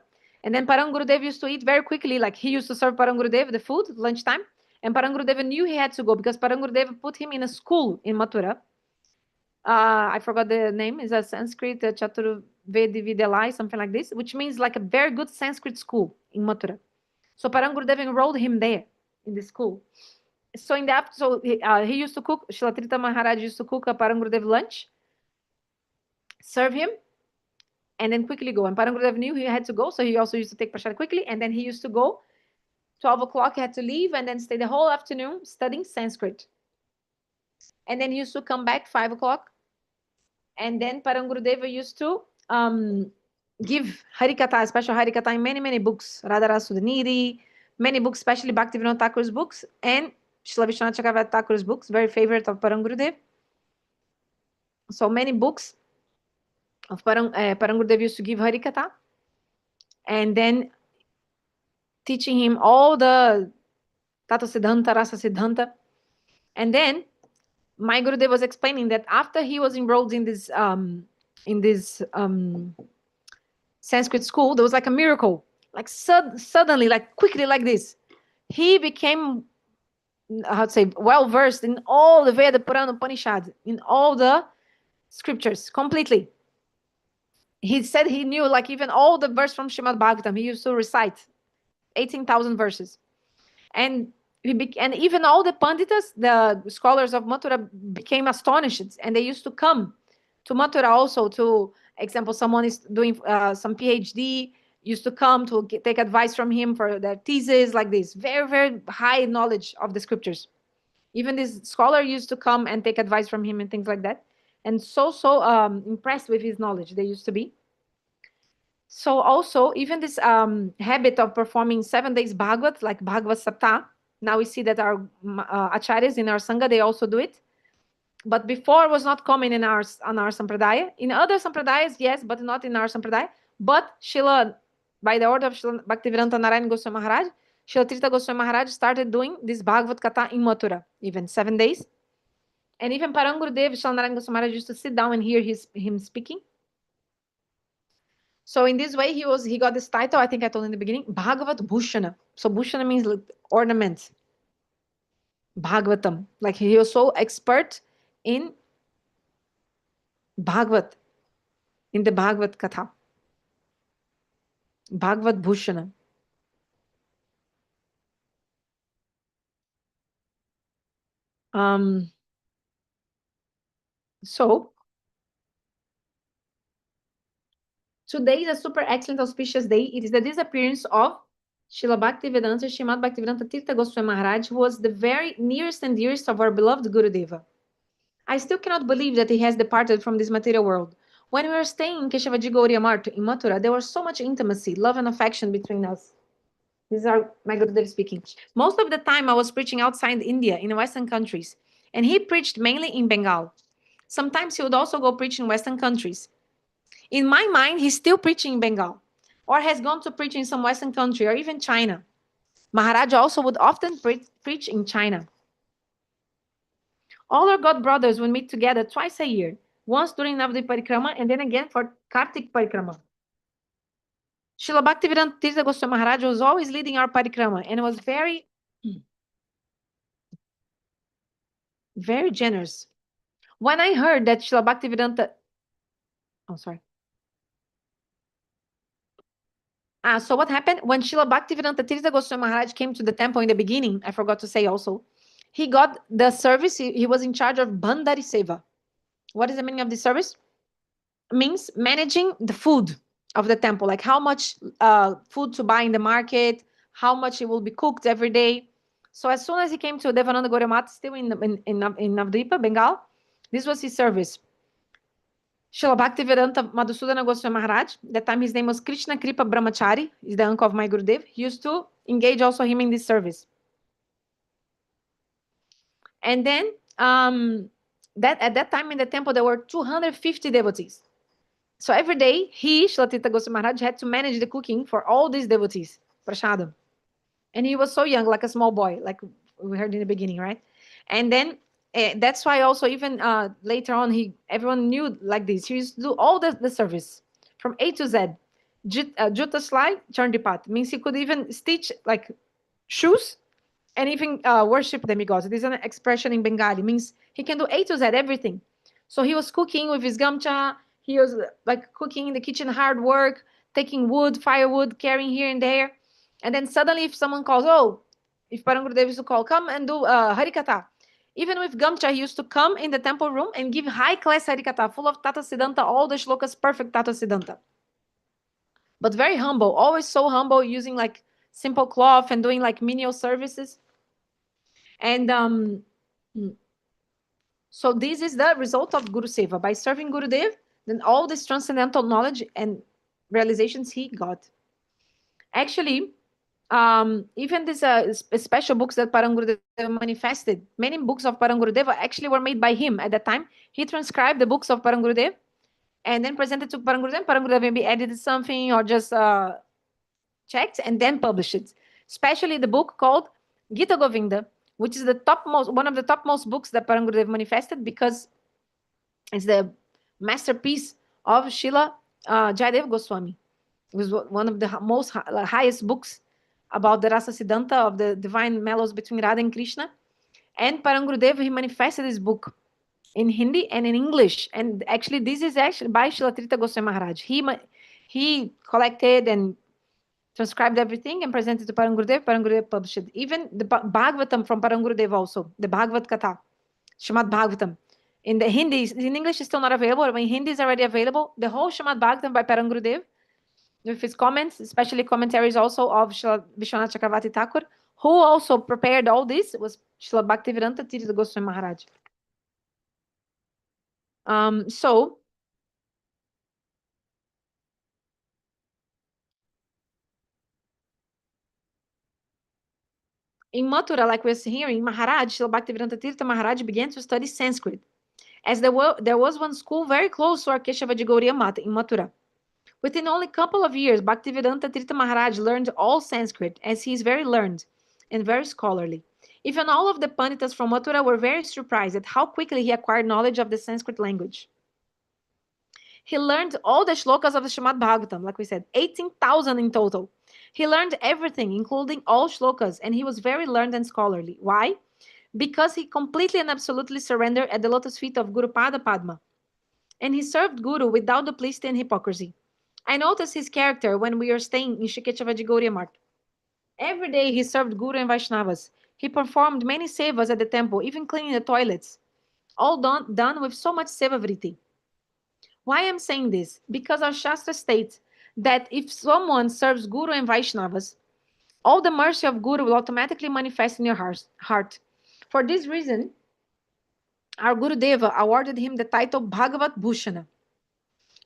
And then Parangurudev used to eat very quickly, like he used to serve Parangurudev the food, lunchtime. And Parangurudev knew he had to go because Parangurudev put him in a school in Mathura. I forgot the name, is a Sanskrit Chaturvedi Vidyalaya, something like this, which means like a very good Sanskrit school in Mathura. So Parangurudev enrolled him there in the school. So in the after, so he used to cook. Srila Tirtha Maharaj used to cook a Parangurudev lunch, serve him, and then quickly go. And Parangurudev knew he had to go, so he also used to take prasad quickly. And then he used to go. 12 o'clock, he had to leave, and then stay the whole afternoon studying Sanskrit. And then he used to come back 5 o'clock. And then Parangurudeva used to give Harikatha, special Harikatha in many, many books. Radharasa Sudhanidhi, many books, especially Bhaktivedanta Thakur's books, and Srila Vishwanath Chakravarti Thakur's books, very favorite of Parangurudev. So many books of Parangurudev used to give Harikatha. And then teaching him all the Tata Siddhanta, Rasa Siddhanta. And then my Gurudev was explaining that after he was enrolled in this Sanskrit school, there was like a miracle, like suddenly, like quickly, like this. He became, how to say, well versed in all the Veda, Purana, Upanishad, in all the scriptures completely. He said he knew like even all the verse from Srimad Bhagavatam. He used to recite 18,000 verses, and even all the panditas, the scholars of Mathura, became astonished, and they used to come to Mathura also. To example, someone is doing some PhD, used to come to take advice from him for their thesis, like this. Very, very high knowledge of the scriptures. Even this scholar used to come and take advice from him and things like that. And so impressed with his knowledge they used to be. So also, even this habit of performing 7 days Bhagavat, like Bhagavat Saptah, now we see that our acharyas in our Sangha, they also do it. But before it was not common on our Sampradaya. In other Sampradayas, yes, but not in our Sampradaya. But Srila, by the order of Srila Bhaktivedanta Narayana Goswami Maharaj, Srila Tirtha Goswami Maharaj started doing this Bhagavat Katha in Mathura, even 7 days. And even Parangurudev, Srila Narayana Goswami Maharaj used to sit down and hear him speaking. So in this way, he got this title, I think I told in the beginning, Bhagavat Bhushana. So Bhushana means like ornament. Bhagavatam. Like he was so expert in Bhagavat, in the Bhagavat Katha. Bhagavat Bhushana. So today is a super excellent auspicious day. It is the disappearance of Srila Bhaktivedanta, Srimad Bhaktivedanta Tirtha Goswami Maharaj, who was the very nearest and dearest of our beloved Gurudeva. I still cannot believe that he has departed from this material world. When we were staying in Keshavaji Gauriya Math in Mathura, there was so much intimacy, love, and affection between us. These are my Gurudev speaking. Most of the time, I was preaching outside India in Western countries, and he preached mainly in Bengal. Sometimes he would also go preach in Western countries. In my mind, he's still preaching in Bengal, or has gone to preach in some Western country, or even China. Maharaja also would often preach in China. All our God brothers would meet together twice a year, once during Navadvip Parikrama and then again for Kartik Parikrama. Srila Bhaktivedanta Tirtha Goswami Maharaj was always leading our parikrama and was very generous. When I heard that Srila Bhaktivedanta, so what happened when Srila Bhaktivedanta Tirtha Goswami Maharaj came to the temple in the beginning? I forgot to say also, he got the service. He was in charge of Bandari Seva. What is the meaning of this service? Means managing the food of the temple, like how much food to buy in the market, how much it will be cooked every day. So as soon as he came to Devananda Gauriya Math, still in Navadvipa, Bengal, this was his service. Srila Bhaktivedanta Madhusudana Goswami Maharaj, that time his name was Krishna Kripa Brahmachari, is the uncle of my Gurudev. He used to engage also him in this service. And then at that time in the temple, there were 250 devotees. So every day, he, Srila Tirtha Goswami Maharaj, had to manage the cooking for all these devotees, prashadam. And he was so young, like a small boy, like we heard in the beginning, right? And then that's why also even later on, everyone knew like this. He used to do all the service from A to Z. Juta slide, chandipat, means he could even stitch like shoes and even worship demigods. This is an expression in Bengali, means he can do A to Z, everything. So he was cooking with his gamcha. He was like cooking in the kitchen, hard work, taking wood, firewood, carrying here and there. And then suddenly if someone calls, if Parangurudev used to call, come and do Harikatha. Even with gamcha, he used to come in the temple room and give high-class Harikatha, full of Tata Siddhanta, all the shlokas, perfect Tata Siddhanta. But very humble, always so humble, using like simple cloth and doing like menial services. And so this is the result of Guru Seva. By serving Gurudev, then all this transcendental knowledge and realizations he got. Actually, even these special books that Parangurudeva manifested, many books of Parangurudeva actually were made by him at that time. He transcribed the books of Parangurudev and then presented to Parangurudev. Parangurudev maybe edited something or just checked and then published it. Especially the book called Gita Govinda, which is one of the topmost books that Parangurudev manifested, because it's the masterpiece of Srila Jayadev Goswami. It was one of the most highest books about the Rasa Siddhanta of the divine mellows between Radha and Krishna. And Parangurudev, he manifested this book in Hindi and in English. And actually, this is actually by Srila Tirtha Goswami Maharaj. He collected and transcribed everything and presented to Parangurudev. Parangurudev published it. Even the Bhagavatam from Parangurudev also, the Bhagavad Katha, Srimad Bhagavatam. In the Hindi, in English, is still not available. But in Hindi, is already available. The whole Srimad Bhagavatam by Parangurudev, with his comments, especially commentaries also of Srila Vishwanath Chakravarti Thakur, who also prepared all this, was Srila Bhaktivedanta Tirtha Goswami Maharaj. So, in Mathura, like we're hearing, Maharaj, Srila Bhaktivedanta Tirtha Maharaj began to study Sanskrit, as there was one school very close to our Keshavaji Gauriya Math in Mathura. Within only a couple of years, Bhaktivedanta Tirtha Maharaj learned all Sanskrit, as he is very learned and very scholarly. Even all of the Panditas from Mathura were very surprised at how quickly he acquired knowledge of the Sanskrit language. He learned all the shlokas of the Srimad Bhagavatam, like we said, 18,000 in total. He learned everything, including all shlokas, and he was very learned and scholarly. Why? Because he completely and absolutely surrendered at the lotus feet of Guru Pada Padma. And he served Guru without duplicity and hypocrisy. I noticed his character when we were staying in Shikechavaji Gauriya Math. Every day he served Guru and Vaishnavas. He performed many sevas at the temple, even cleaning the toilets. All done with so much sevavriti. Why I'm saying this? Because our Shastra states that if someone serves Guru and Vaishnavas, all the mercy of Guru will automatically manifest in your heart. For this reason, our Gurudeva awarded him the title Bhagavat Bhushana.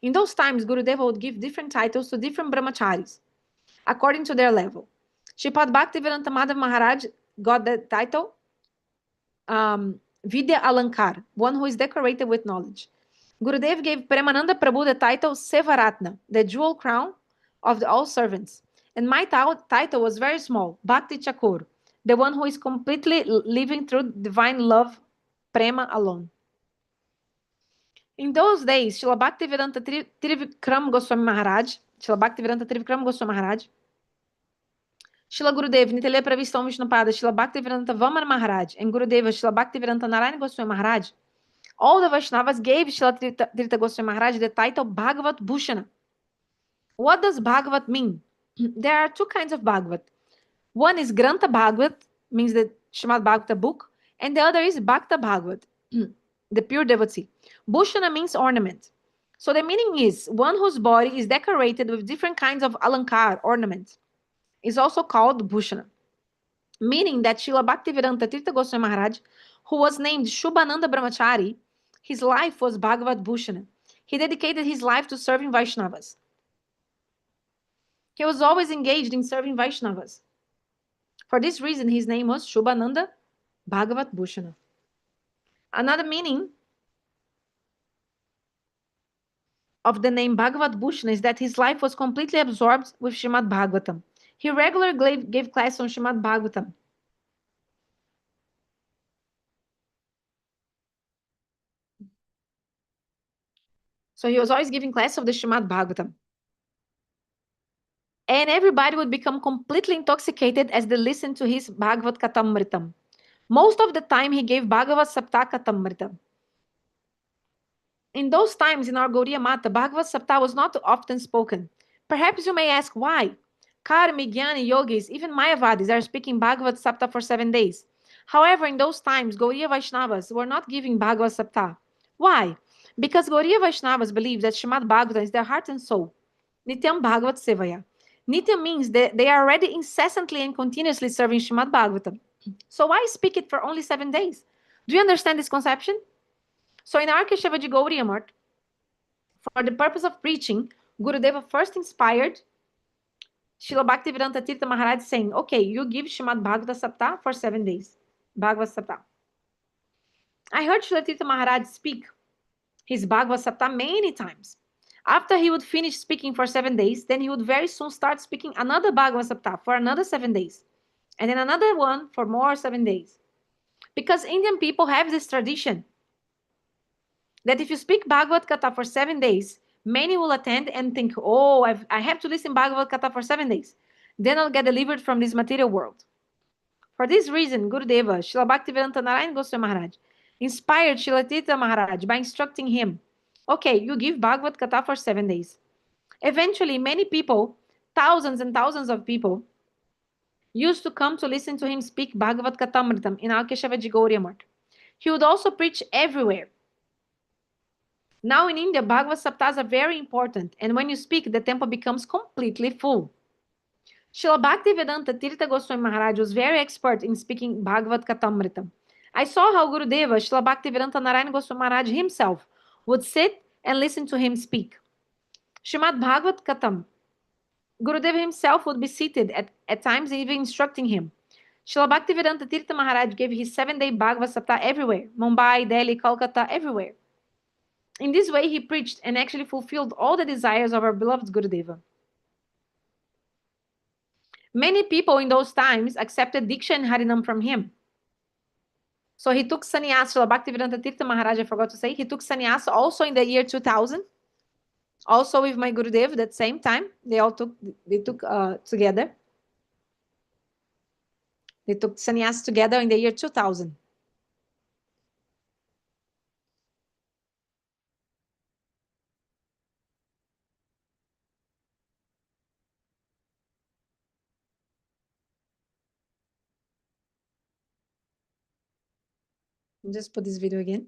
In those times, Gurudeva would give different titles to different brahmacharis according to their level. Sripad Bhaktivedanta Madhav Maharaj got the title Vidya Alankar, one who is decorated with knowledge. Gurudev gave Premananda Prabhu the title Sevaratna, the jewel crown of all servants. And my title was very small, Bhakti Chakur, the one who is completely living through divine love, Prema alone. In those days, Srila Bhaktivedanta Trivikram Goswami Maharaj, Srila Bhaktivedanta Trivikram Goswami Maharaj, Srila Gurudev Nitile Pravistam Vishnupada, Srila Bhaktivedanta Vamana Maharaj, and Gurudeva Srila Bhaktivedanta Narayana Goswami Maharaj, all the Vaishnavas gave Srila Tirtha Goswami Maharaj the title Bhagavat Bhushana. What does Bhagavat mean? There are two kinds of Bhagavat. One is Grantha Bhagavat, means the Srimad Bhagavata book, and the other is Bhakta Bhagavat, the pure devotee. Bhushana means ornament. So the meaning is one whose body is decorated with different kinds of alankar, ornament, is also called Bhushana. Meaning that Srila Bhaktivedanta Tirtha Goswami Maharaj, who was named Shubhananda Brahmachari, his life was Bhagavat Bhushana. He dedicated his life to serving Vaishnavas. He was always engaged in serving Vaishnavas. For this reason, his name was Shubhananda Bhagavat Bhushana. Another meaning of the name Bhagavat Bhushana is that his life was completely absorbed with Srimad Bhagavatam. He regularly gave class on Srimad Bhagavatam. So he was always giving class of the Srimad Bhagavatam. And everybody would become completely intoxicated as they listened to his Bhagavat Katamritam. Most of the time, he gave Bhagavat Sapta Katamritam. In those times in our Gaudiya Mata, Bhagavat Sapta was not often spoken. Perhaps you may ask why. Karmi, Jnani, Yogis, even Mayavadis are speaking Bhagavat Sapta for 7 days. However, in those times, Gaudiya Vaishnavas were not giving Bhagavat Sapta. Why? Because Gaudiya Vaishnavas believe that Srimad Bhagavatam is their heart and soul. Nityam Bhagavat Sevaya. Nityam means that they are already incessantly and continuously serving Srimad Bhagavatam. So why speak it for only 7 days? Do you understand this conception? So in our Keshavaji Gaudiya Math, for the purpose of preaching, Gurudeva first inspired Srila Bhaktivedanta Tirtha Maharaj saying, okay, you give Srimad Bhagavata Sapta for 7 days. Bhagavad Sapta. I heard Srila Tirtha Maharaj speak his Bhagavad Sapta many times. After he would finish speaking for 7 days, then he would very soon start speaking another Bhagavad Sapta for another 7 days. And then another one for more 7 days. Because Indian people have this tradition that if you speak Bhagavad Gita for 7 days, many will attend and think, oh, I have to listen Bhagavad Gita for 7 days. Then I'll get delivered from this material world. For this reason, Gurudeva, Srila Bhaktivedanta Narayana Goswami Maharaj, inspired Srila Tirtha Maharaj by instructing him, okay, you give Bhagavad Gita for 7 days. Eventually, many people, thousands and thousands of people, used to come to listen to him speak Bhagavad Katamritam in Alkeshavaji Gauriya Math. He would also preach everywhere. Now in India, Bhagavad Saptas are very important, and when you speak, the temple becomes completely full. Srila Bhaktivedanta Tirtha Goswami Maharaj was very expert in speaking Bhagavad Katamritam. I saw how Gurudeva, Srila Bhaktivedanta Narayana Goswami Maharaj himself, would sit and listen to him speak. Srimad Bhagavad Katam, Gurudeva himself would be seated at times even instructing him. Srila Bhaktivedanta Tirtha Maharaj gave his 7-day Bhagavad Sapta everywhere, Mumbai, Delhi, Kolkata, everywhere. In this way, he preached and actually fulfilled all the desires of our beloved Gurudeva. Many people in those times accepted Diksha and Harinam from him. So he took sannyas, Srila Bhaktivedanta Tirtha Maharaj, I forgot to say, he took sannyas also in the year 2000. Also with my Gurudev, that same time, they took together. They took sannyas together in the year 2000. Just put this video again.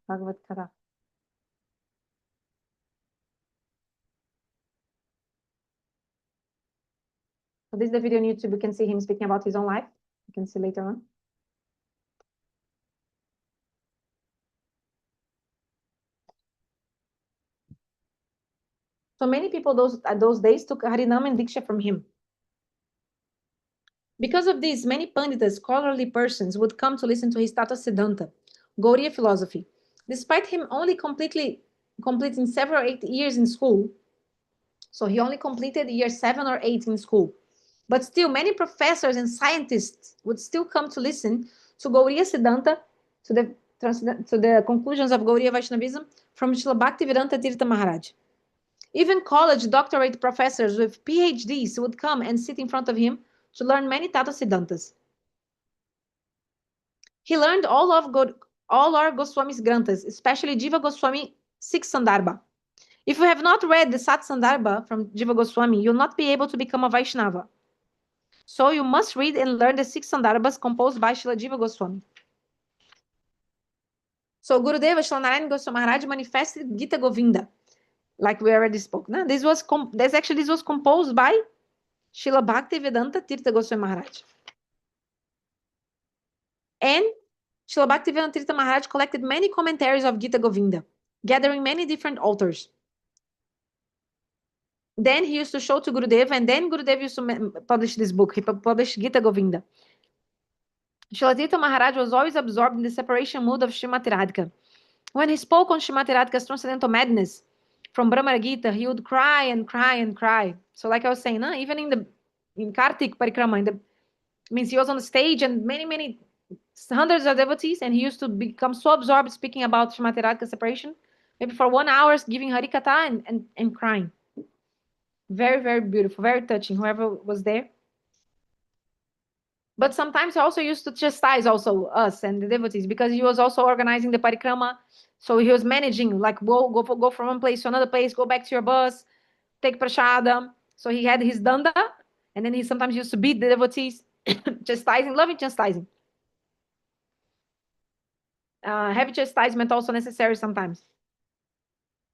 Bhagavad Gita. So this is the video on YouTube. You can see him speaking about his own life. You can see later on. So many people those days took Harinam and Diksha from him. Because of this, many Panditas, scholarly persons, would come to listen to his Tata Siddhanta, Gauriya philosophy. Despite him only completing several 8 years in school, so he only completed year 7 or 8 in school. But still, many professors and scientists would still come to listen to Gauriya Siddhanta, to the conclusions of Gauriya Vaishnavism from Srila Bhaktivedanta Tirtha Maharaj. Even college doctorate professors with PhDs would come and sit in front of him to learn many Tata Siddhantas. He learned all our Goswami's Granthas, especially Jiva Goswami 6 Sandarbha. If you have not read the Sat Sandarbha from Jiva Goswami, you'll not be able to become a Vaishnava. So you must read and learn the 6 Sandarbhas composed by Srila Jiva Goswami. So Gurudeva Srila Narayana Goswami Maharaj manifested Gita Govinda, like we already spoke. No? This was composed by Srila Bhaktivedanta Tirtha Goswami Maharaj. And Srila Bhaktivedanta Tirtha Maharaj collected many commentaries of Gita Govinda, gathering many different authors. Then he used to show to Gurudev, and then Gurudev used to publish this book. He published Gita Govinda. Srila Tirtha Maharaj was always absorbed in the separation mood of Srimati Radhika. When he spoke on Srimati Radhika's transcendental madness from Brahma Gita, he would cry and cry and cry. So like I was saying, even in Kartik Parikrama, means he was on the stage and many hundreds of devotees, and he used to become so absorbed speaking about Srimati Radhika separation, maybe for 1 hour giving Harikatha and crying. Very, very beautiful, very touching, whoever was there. But sometimes he also used to chastise also us and the devotees, because he was also organizing the parikrama. So he was managing, like, go from one place to another place, go back to your bus, take prashadam. So he had his danda, and then he sometimes used to beat the devotees, chastising, loving chastising. Heavy chastisement also necessary sometimes.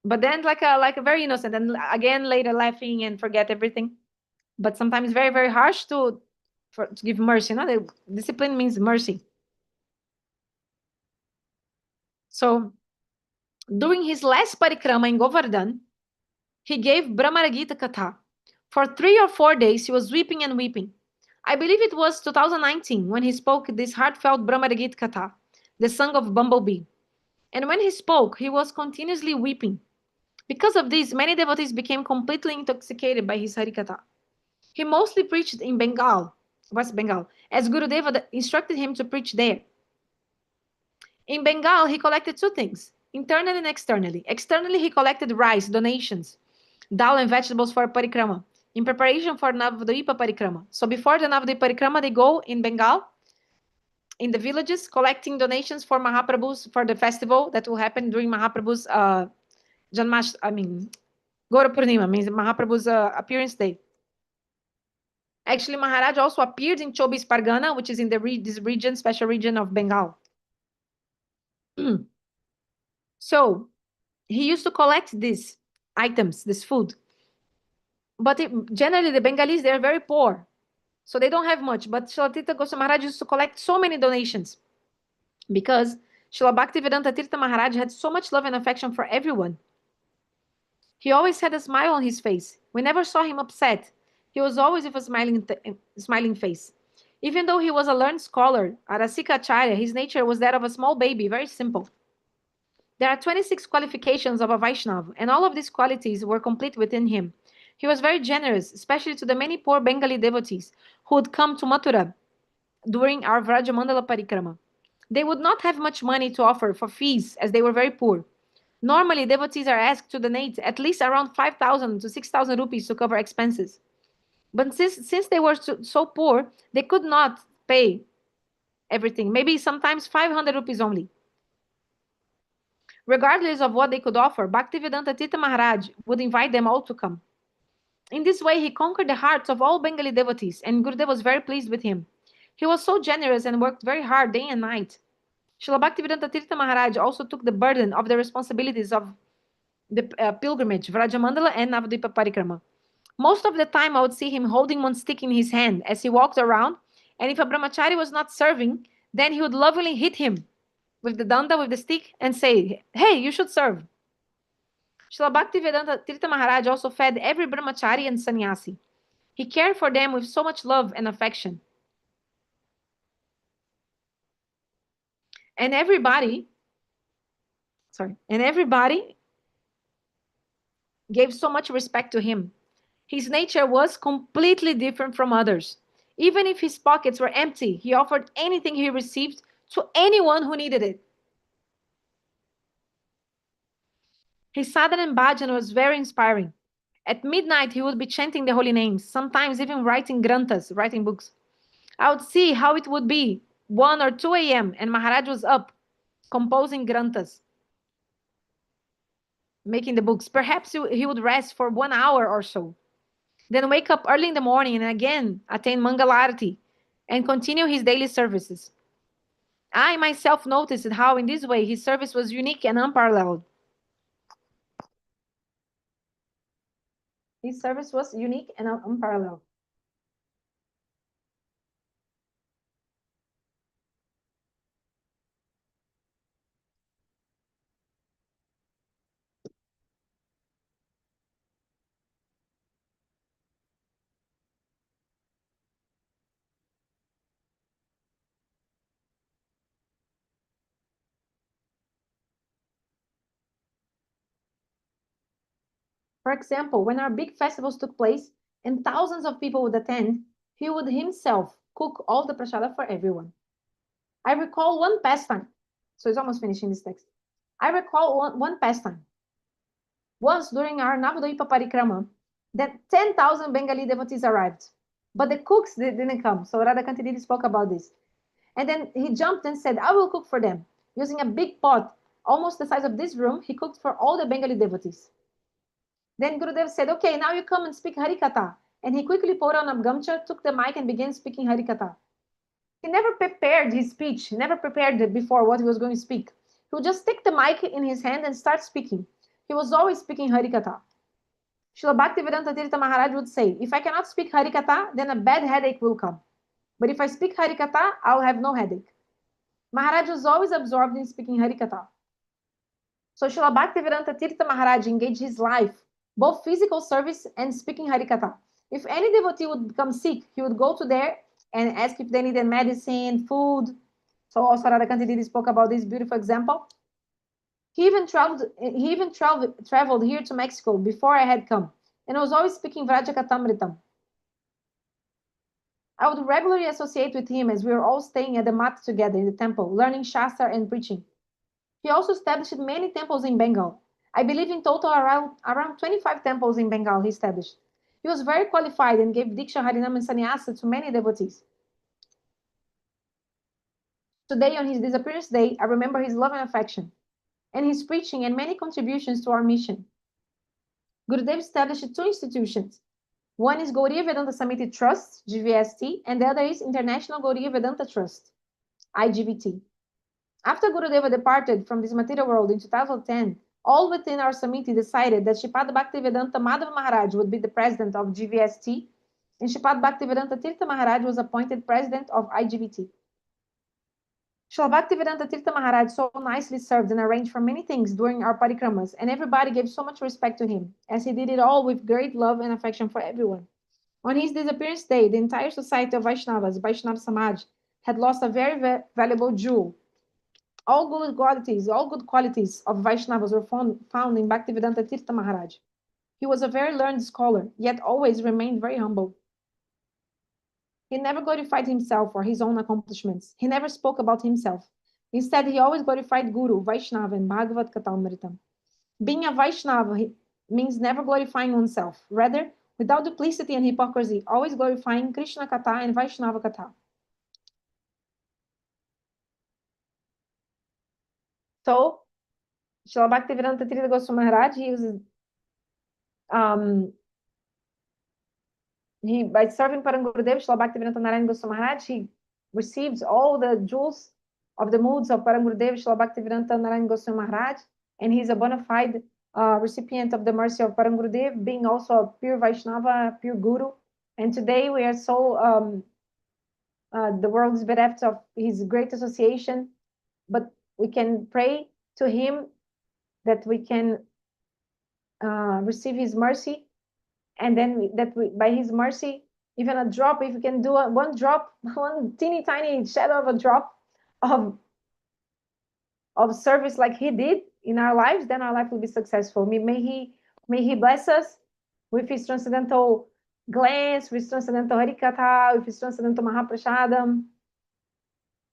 But then like a very innocent, and again later laughing and forget everything. But sometimes very, very harsh to give mercy. The discipline means mercy. So during his last parikrama in Govardhan, he gave Brahmaragita Katha. For 3 or 4 days, he was weeping and weeping. I believe it was 2019 when he spoke this heartfelt Brahmaragita Katha, the song of Bumblebee. And when he spoke, he was continuously weeping. Because of this, many devotees became completely intoxicated by his Harikatha. He mostly preached in Bengal, West Bengal, as Gurudeva instructed him to preach there. In Bengal, he collected 2 things, internally and externally. Externally, he collected rice, donations, dal and vegetables for parikrama, in preparation for Navadvipa parikrama. So before the Navadvipa parikrama, they go in Bengal, in the villages, collecting donations for Mahaprabhu's, for the festival that will happen during Mahaprabhu's Gaura Purnima, means Mahaprabhu's appearance day. Actually, Maharaj also appeared in Chobis Pargana, which is in this region, special region of Bengal. So he used to collect these items, this food. But generally, the Bengalis, they're very poor. So they don't have much. But Srila Tirtha Goswami Maharaj used to collect so many donations, because Srila Bhaktivedanta Tirtha Maharaj had so much love and affection for everyone. He always had a smile on his face. We never saw him upset. He was always with a smiling face. Even though he was a learned scholar, a Rasika Acharya, his nature was that of a small baby, very simple. There are 26 qualifications of a Vaishnava, and all of these qualities were complete within him. He was very generous, especially to the many poor Bengali devotees who would come to Mathura during our Vrajamandala Parikrama. They would not have much money to offer for fees, as they were very poor. Normally, devotees are asked to donate at least around 5,000 to 6,000 rupees to cover expenses. But since they were so poor, they could not pay everything. Maybe sometimes 500 rupees only. Regardless of what they could offer, Bhaktivedanta Tirtha Maharaj would invite them all to come. In this way, he conquered the hearts of all Bengali devotees, and Gurudev was very pleased with him. He was so generous and worked very hard day and night. Srila Bhaktivedanta Tirtha Maharaj also took the burden of the responsibilities of the pilgrimage, Vrajamandala and Navadvipa Parikrama. Most of the time, I would see him holding one stick in his hand as he walked around, and if a brahmachari was not serving, then he would lovingly hit him with the danda, with the stick, and say, "Hey, you should serve." Srila Bhaktivedanta Tirtha Maharaj also fed every brahmachari and sannyasi. He cared for them with so much love and affection. And everybody gave so much respect to him. His nature was completely different from others. Even if his pockets were empty, he offered anything he received to anyone who needed it. His sadhana and bhajan was very inspiring. At midnight, he would be chanting the holy names, sometimes even writing granthas, writing books. I would see how it would be 1 or 2 a.m. and Maharaj was up, composing granthas, making the books. Perhaps he would rest for 1 hour or so, then wake up early in the morning and again attend Mangalarati and continue his daily services. I myself noticed how in this way his service was unique and unparalleled. His service was unique and unparalleled. For example, when our big festivals took place and thousands of people would attend, he would himself cook all the prasada for everyone. I recall one pastime. So it's almost finishing this text. I recall one pastime. Once during our Navadvipa Parikrama, that 10,000 Bengali devotees arrived, but the cooks didn't come. So Radha Kantididi spoke about this. And then he jumped and said, I will cook for them. Using a big pot, almost the size of this room, he cooked for all the Bengali devotees. Then Gurudev said, okay, now you come and speak Harikatha. And he quickly put on a gamcha, took the mic and began speaking Harikatha. He never prepared his speech, he never prepared before what he was going to speak. He would just take the mic in his hand and start speaking. He was always speaking Harikatha. Srila Bhaktivedanta Tirtha Maharaj would say, if I cannot speak Harikatha, then a bad headache will come. But if I speak Harikatha, I'll have no headache. Maharaj was always absorbed in speaking Harikatha. So Srila Bhaktivedanta Tirtha Maharaj engaged his life, both physical service and speaking Harikatha. If any devotee would become sick, he would go to there and ask if they needed medicine, food. So also Radhakanti Didi spoke about this beautiful example. He even traveled here to Mexico before I had come, and was always speaking Vrajakatamritam. I would regularly associate with him as we were all staying at the mat together in the temple, learning Shastra and preaching. He also established many temples in Bengal. I believe in total around 25 temples in Bengal he established. He was very qualified and gave Diksha, Harinam, and Sannyasa to many devotees. Today, on his disappearance day, I remember his love and affection, and his preaching and many contributions to our mission. Gurudev established two institutions. One is Gauriya Vedanta Samiti Trust, GVST, and the other is International Gauriya Vedanta Trust, IGVT. After Gurudeva departed from this material world in 2010, all within our Samiti decided that Shripad Bhaktivedanta Madhava Maharaj would be the president of GVST, and Shripad Bhaktivedanta Tirtha Maharaj was appointed president of IGVT. Srila Bhaktivedanta Tirtha Maharaj so nicely served and arranged for many things during our parikramas, and everybody gave so much respect to him, as he did it all with great love and affection for everyone. On his disappearance day, the entire society of Vaishnavas, Vaishnava Samaj, had lost a very valuable jewel. All good qualities of Vaishnavas were found in Bhaktivedanta Tirtha Maharaj. He was a very learned scholar, yet always remained very humble. He never glorified himself or his own accomplishments. He never spoke about himself. Instead, he always glorified Guru, Vaishnava, and Bhagavad Katamritam. Being a Vaishnava means never glorifying oneself. Rather, without duplicity and hypocrisy, always glorifying Krishna Katha and Vaishnava Katha. So, Srila Bhaktivedanta Tirtha Goswami Maharaj, by serving Param Gurudev, Srila Bhaktivedanta Narayana Goswami Maharaj, he received all the jewels, of the moods of Param Gurudev Srila Bhaktivedanta Narayan Goswami Maharaj, and he's a bona fide recipient of the mercy of Param Gurudev, being also a pure Vaishnava, pure Guru. And today we are so the world is bereft of his great association, but we can pray to him that we can receive his mercy, and then by his mercy, even a drop, if we can do one drop, one teeny tiny shadow of a drop of service like he did in our lives, then our life will be successful. May he bless us with his transcendental glance, with his transcendental harikatha, with his transcendental mahaprasadam.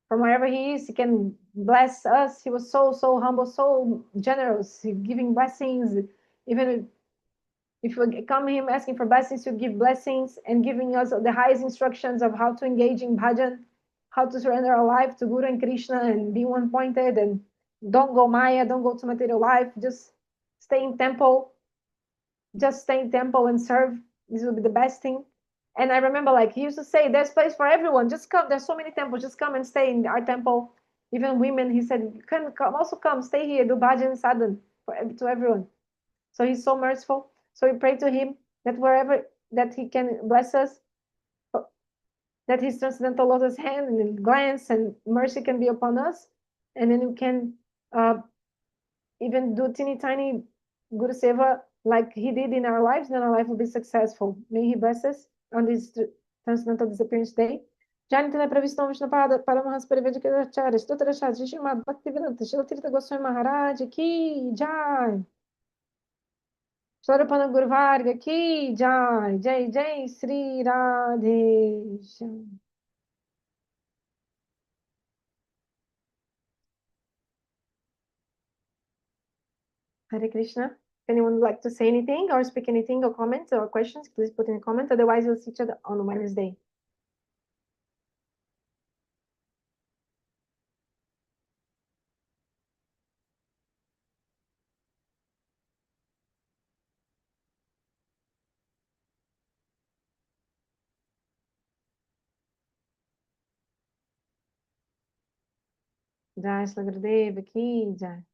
From wherever he is, he can bless us. He was so humble, so generous, giving blessings. Even if we come him asking for blessings, to give blessings and giving us the highest instructions of how to engage in bhajan, how to surrender our life to Guru and Krishna and be one pointed, and don't go Maya, don't go to material life, just stay in temple, and serve. This will be the best thing. And I remember, like, he used to say, there's place for everyone, just come, there's so many temples, just come and stay in our temple. Even women, he said, you can come, also come, stay here, do bhajan sadhan to everyone. So he's so merciful. So we pray to him that wherever that he can bless us, that his transcendental lotus hand and glance and mercy can be upon us, and then we can even do teeny tiny Guru Seva like he did in our lives, then our life will be successful. May he bless us on this Transcendental Disappearance Day. Janitana Pravistam Vishnapada Paramahans Parivedikacharya Stotrashad Shishimad Bhaktivedanta Srila Tirtha Goswami Maharaj Ki Jai. Swarupana Guru Varga Ki Jai. Jai Jai Sri Radhe. Hare Krishna. If anyone would like to say anything or speak anything or comment or questions, please put in a comment. Otherwise, we'll see each other on Wednesday. Jai Shri Gurudev Ki Jai.